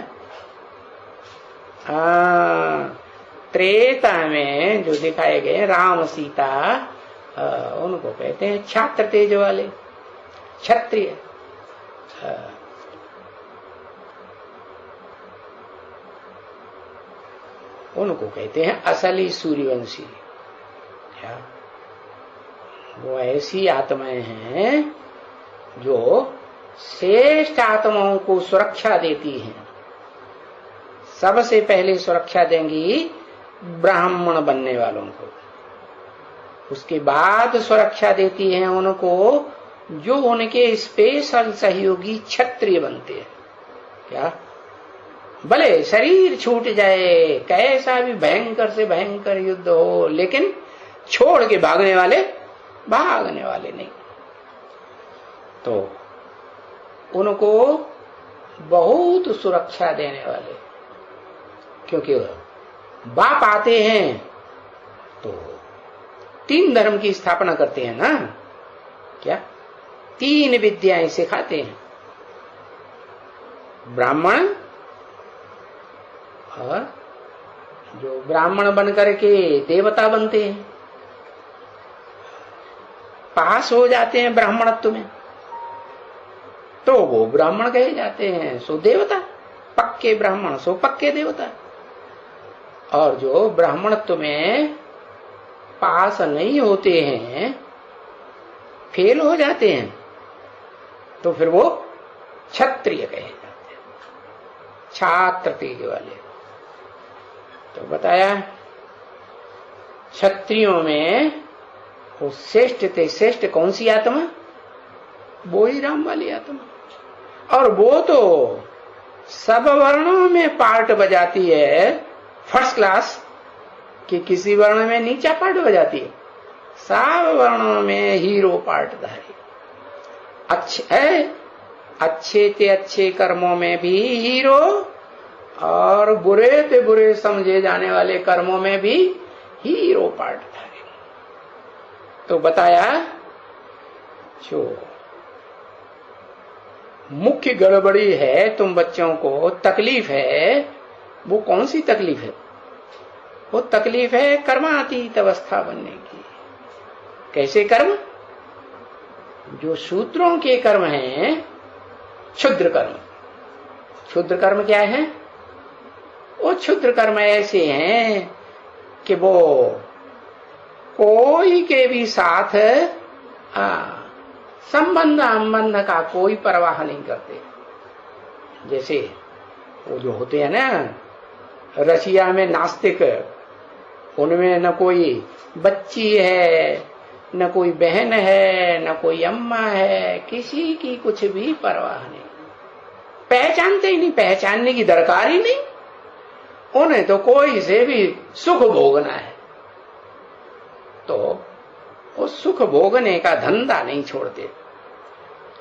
त्रेता में जो दिखाए गए राम सीता, उनको कहते हैं छात्र तेज वाले, क्षत्रिय। उनको कहते हैं असली सूर्यवंशी। क्या वो ऐसी आत्माएं हैं जो श्रेष्ठ आत्माओं को सुरक्षा देती हैं। सबसे पहले सुरक्षा देंगी ब्राह्मण बनने वालों को, उसके बाद सुरक्षा देती हैं उनको जो उनके स्पेशल सहयोगी क्षत्रिय बनते हैं। क्या भले शरीर छूट जाए, कैसा भी भयंकर से भयंकर युद्ध हो, लेकिन छोड़ के भागने वाले नहीं। तो उनको बहुत सुरक्षा देने वाले, क्योंकि बाप आते हैं तो 3 धर्म की स्थापना करते हैं ना, क्या 3 विद्याएं सिखाते हैं, ब्राह्मण, और जो ब्राह्मण बनकर के देवता बनते हैं, पास हो जाते हैं ब्राह्मणत्व में, तो वो ब्राह्मण कहे जाते हैं, सो देवता, पक्के ब्राह्मण सो पक्के देवता। और जो ब्राह्मणत्व में पास नहीं होते हैं, फेल हो जाते हैं, तो फिर वो क्षत्रिय कहे जाते हैं, छात्र तेज वाले। तो बताया क्षत्रियों में वो श्रेष्ठ थे। श्रेष्ठ कौन सी आत्मा? वो ही राम वाली आत्मा। और वो तो सब वर्णों में पार्ट बजाती है फर्स्ट क्लास, कि किसी वर्ण में नीचा पार्ट बजाती है, सब वर्णों में हीरो पार्ट धारी। अच्छे ते अच्छे कर्मों में भी हीरो, और बुरे ते बुरे समझे जाने वाले कर्मों में भी हीरो पार्ट धारी। तो बताया जो मुख्य गड़बड़ी है, तुम बच्चों को तकलीफ है, वो कौन सी तकलीफ है? वो तकलीफ है कर्मातीत अवस्था बनने की। कैसे कर्म? जो शूद्रों के कर्म हैं, क्षुद्र कर्म। क्षुद्र कर्म क्या है? वो क्षुद्र कर्म ऐसे हैं कि वो कोई के भी साथ संबंध संबंध का कोई परवाह नहीं करते। जैसे वो जो होते हैं ना रशिया में नास्तिक, उनमें न कोई बच्ची है, न कोई बहन है, न कोई अम्मा है, किसी की कुछ भी परवाह नहीं, पहचानते ही नहीं, पहचानने की दरकार ही नहीं। उन्हें तो कोई से भी सुख भोगना है, तो वो सुख भोगने का धंधा नहीं छोड़ते।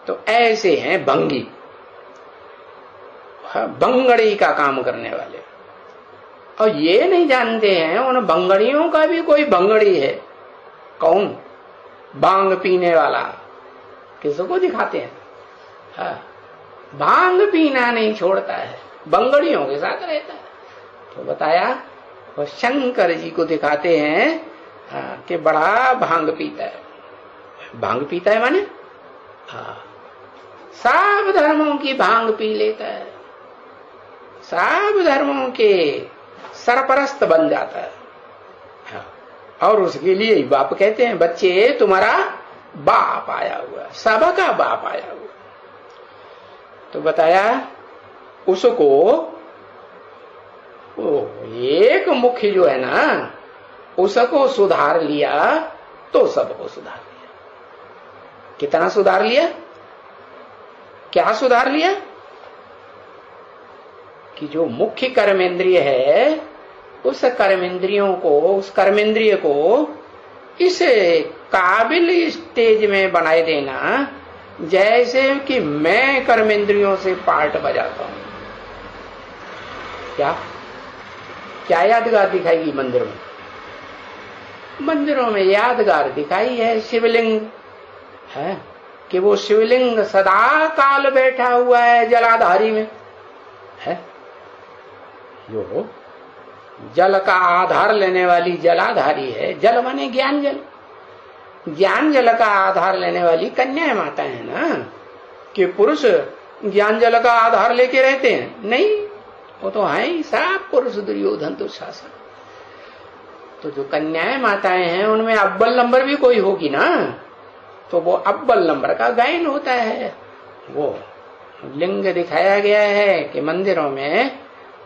तो ऐसे हैं भंगी, भंगड़ी का काम करने वाले। और ये नहीं जानते हैं उन भंगड़ियों का भी कोई भंगड़ी है। कौन? भांग पीने वाला। किसको दिखाते हैं? भांग पीना नहीं छोड़ता है, भंगड़ियों के साथ रहता है। तो बताया वो शंकर जी को दिखाते हैं कि बड़ा भांग पीता है। भांग पीता है माने सब धर्मों की भांग पी लेता है, सब धर्मों के सरपरस्त बन जाता है। और उसके लिए ही बाप कहते हैं बच्चे तुम्हारा बाप आया हुआ, सबका बाप आया हुआ। तो बताया उसको एक मुख्य जो है ना उसको सुधार लिया तो सबको सुधार लिया। कितना सुधार लिया? क्या सुधार लिया? कि जो मुख्य कर्मेंद्रिय है उस कर्मेंद्रियों को, उस कर्मेंद्रिय को इस काबिल स्टेज में बनाए देना जैसे कि मैं कर्मेंद्रियों से पार्ट बजाता हूं। क्या क्या यादगार दिखाएगी मंदिरों में? मंदिरों में यादगार दिखाई है शिवलिंग है कि वो शिवलिंग सदा काल बैठा हुआ है जलाधारी में है। जो जल का आधार लेने वाली जलाधारी है, जल माने ज्ञान जल, ज्ञान जल का आधार लेने वाली कन्या माता है ना। कि पुरुष ज्ञान जल का आधार लेके रहते हैं? नहीं, वो तो है ही सब पुरुष, दुर्योधन दुशासन। तो जो कन्याएं माताएं हैं उनमें अव्वल नंबर भी कोई होगी ना, तो वो अव्वल नंबर का गायन होता है। वो लिंग दिखाया गया है कि मंदिरों में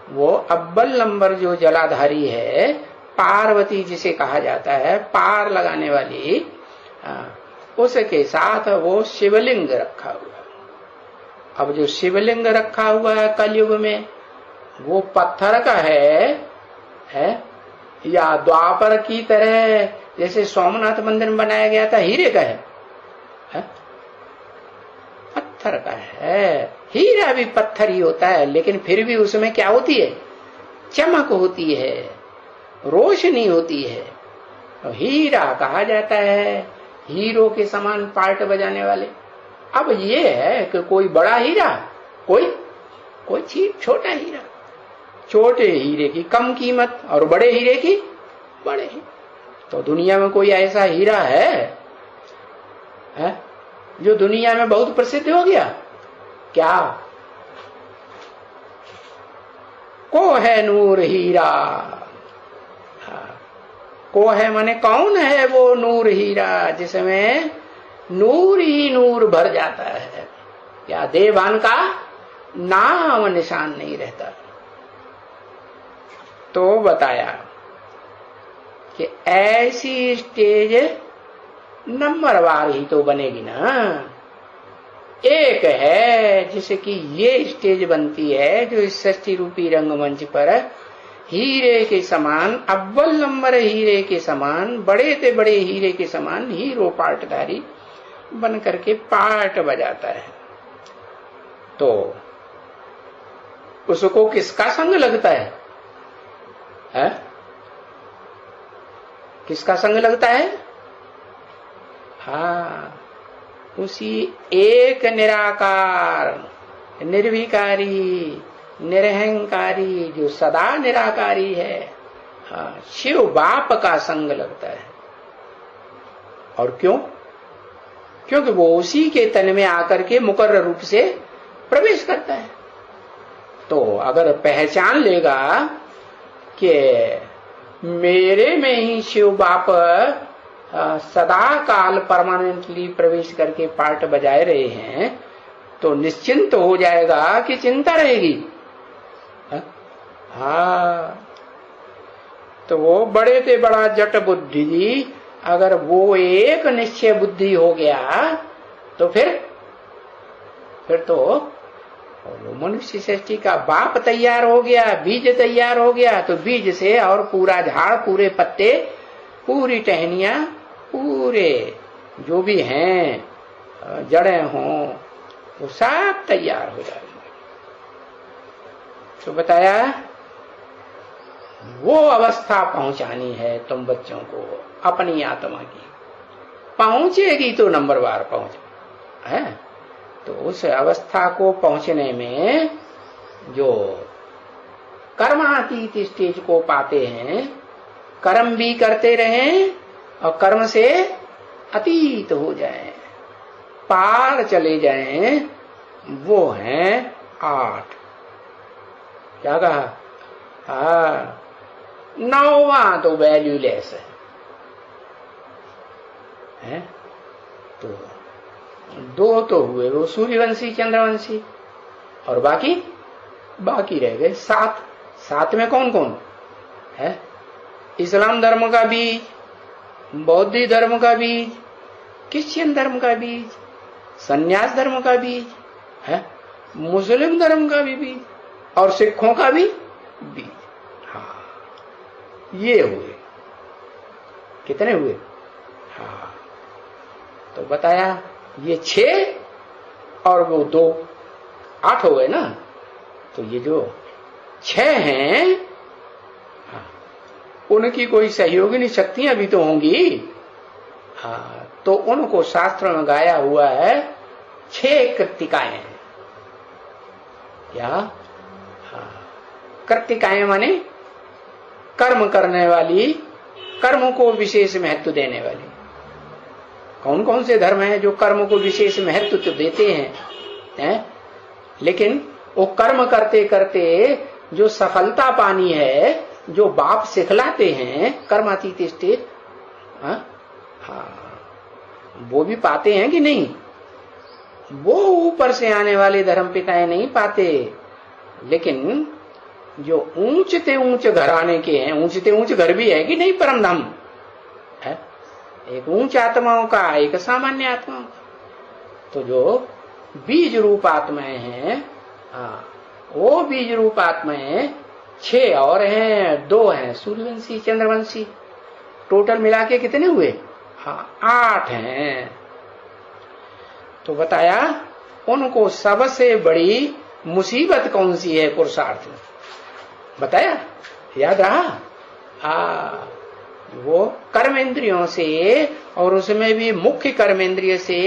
वो अव्वल नंबर जो जलाधारी है, पार्वती जिसे कहा जाता है, पार लगाने वाली, उसके साथ वो शिवलिंग रखा हुआ है। अब जो शिवलिंग रखा हुआ है कलयुग में वो पत्थर का है या द्वापर की तरह जैसे सोमनाथ मंदिर में बनाया गया था हीरे का है? पत्थर का है। हीरा भी पत्थर ही होता है, लेकिन फिर भी उसमें क्या होती है? चमक होती है, रोशनी होती है। तो हीरा कहा जाता है, हीरो के समान पार्ट बजाने वाले। अब ये है कि कोई बड़ा हीरा, कोई चीप छोटा हीरा। छोटे हीरे की कम कीमत और बड़े हीरे की बड़े। तो दुनिया में कोई ऐसा हीरा है जो दुनिया में बहुत प्रसिद्ध हो गया? क्या? को है नूर हीरा। को है माने कौन है वो नूर हीरा जिसमें नूर ही नूर भर जाता है, या देवान का नाम निशान नहीं रहता। तो बताया कि ऐसी स्टेज नंबरवार ही तो बनेगी ना। एक है जिसे कि ये स्टेज बनती है जो इस षष्ठी रूपी रंगमंच पर हीरे के समान, अव्वल नंबर हीरे के समान, बड़े से बड़े हीरे के समान हीरो पार्टधारी बन करके पार्ट बजाता है। तो उसको किसका संग लगता है? किसका संग लगता है? उसी एक निराकार, निर्विकारी, निरहंकारी, जो सदा निराकारी है, शिव बाप का संग लगता है। और क्यों? क्योंकि वो उसी के तन में आकर के मुकर्रर रूप से प्रवेश करता है। तो अगर पहचान लेगा कि मेरे में ही शिव बाप सदा काल परमानेंटली प्रवेश करके पार्ट बजाए रहे हैं, तो निश्चिंत हो जाएगा कि चिंता रहेगी। तो वो बड़े से बड़ा जट बुद्धि, अगर वो एक निश्चय बुद्धि हो गया तो फिर तो मनुष्य सृष्टि का बाप तैयार हो गया, बीज तैयार हो गया। तो बीज से और पूरा झाड़, पूरे पत्ते, पूरी टहनियां, पूरे जो भी हैं जड़ें हों, वो सब तैयार हो जाएंगे। तो बताया वो अवस्था पहुंचानी है तुम बच्चों को अपनी आत्मा की। पहुंचेगी तो नंबरवार पहुंच है। तो उस अवस्था को पहुंचने में जो कर्मातीत स्टेज को पाते हैं, कर्म भी करते रहें और कर्म से अतीत हो जाएं, पार चले जाएं, वो हैं 8। क्या कहा? हाँ, 9वां तो वैल्यूलेस है। तो 2 तो हुए वो सूर्यवंशी चंद्रवंशी, और बाकी रह गए 7। 7 में कौन कौन है? इस्लाम धर्म का बीज, बौद्ध धर्म का बीज, क्रिश्चियन धर्म का बीज, संन्यास धर्म का बीज है, मुस्लिम धर्म का भी बीज, और सिखों का भी बीज। हाँ, ये हुए। कितने हुए? हाँ, तो बताया ये 6 और वो 2, 8 हो गए ना। तो ये जो 6 हैं, हाँ, उनकी कोई सहयोगिनी शक्तियां भी तो होंगी। हाँ, तो उनको शास्त्र में गाया हुआ है 6 कृत्तिकाएं। क्या? हाँ, कृत्तिकाएं माने कर्म करने वाली, कर्म को विशेष महत्व देने वाली। कौन कौन से धर्म हैं जो कर्म को विशेष महत्व तो देते हैं, लेकिन वो कर्म करते करते जो सफलता पानी है, जो बाप सिखलाते हैं कर्मातीत स्टेज, हाँ, वो भी पाते हैं कि नहीं? वो ऊपर से आने वाले धर्म पिताएं नहीं पाते, लेकिन जो ऊंचते ऊंच घराने के हैं, ऊंचते ऊंच घर भी है कि नहीं परम धाम है, एक ऊंच आत्माओं का, एक सामान्य आत्माओं का। तो जो बीज रूप आत्माएं हैं, हाँ, वो बीज रूप आत्माएं 6 और हैं, 2 हैं सूर्यवंशी चंद्रवंशी। टोटल मिला के कितने हुए? हाँ, 8 हैं। तो बताया उनको सबसे बड़ी मुसीबत कौन सी है पुरुषार्थ में? बताया, याद रहा? वो कर्मेंद्रियों से, और उसमें भी मुख्य कर्मेंद्रिय से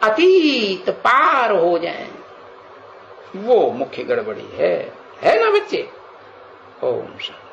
अतीत पार हो जाएं, वो मुख्य गड़बड़ी है ना बच्चे? ओम शांति।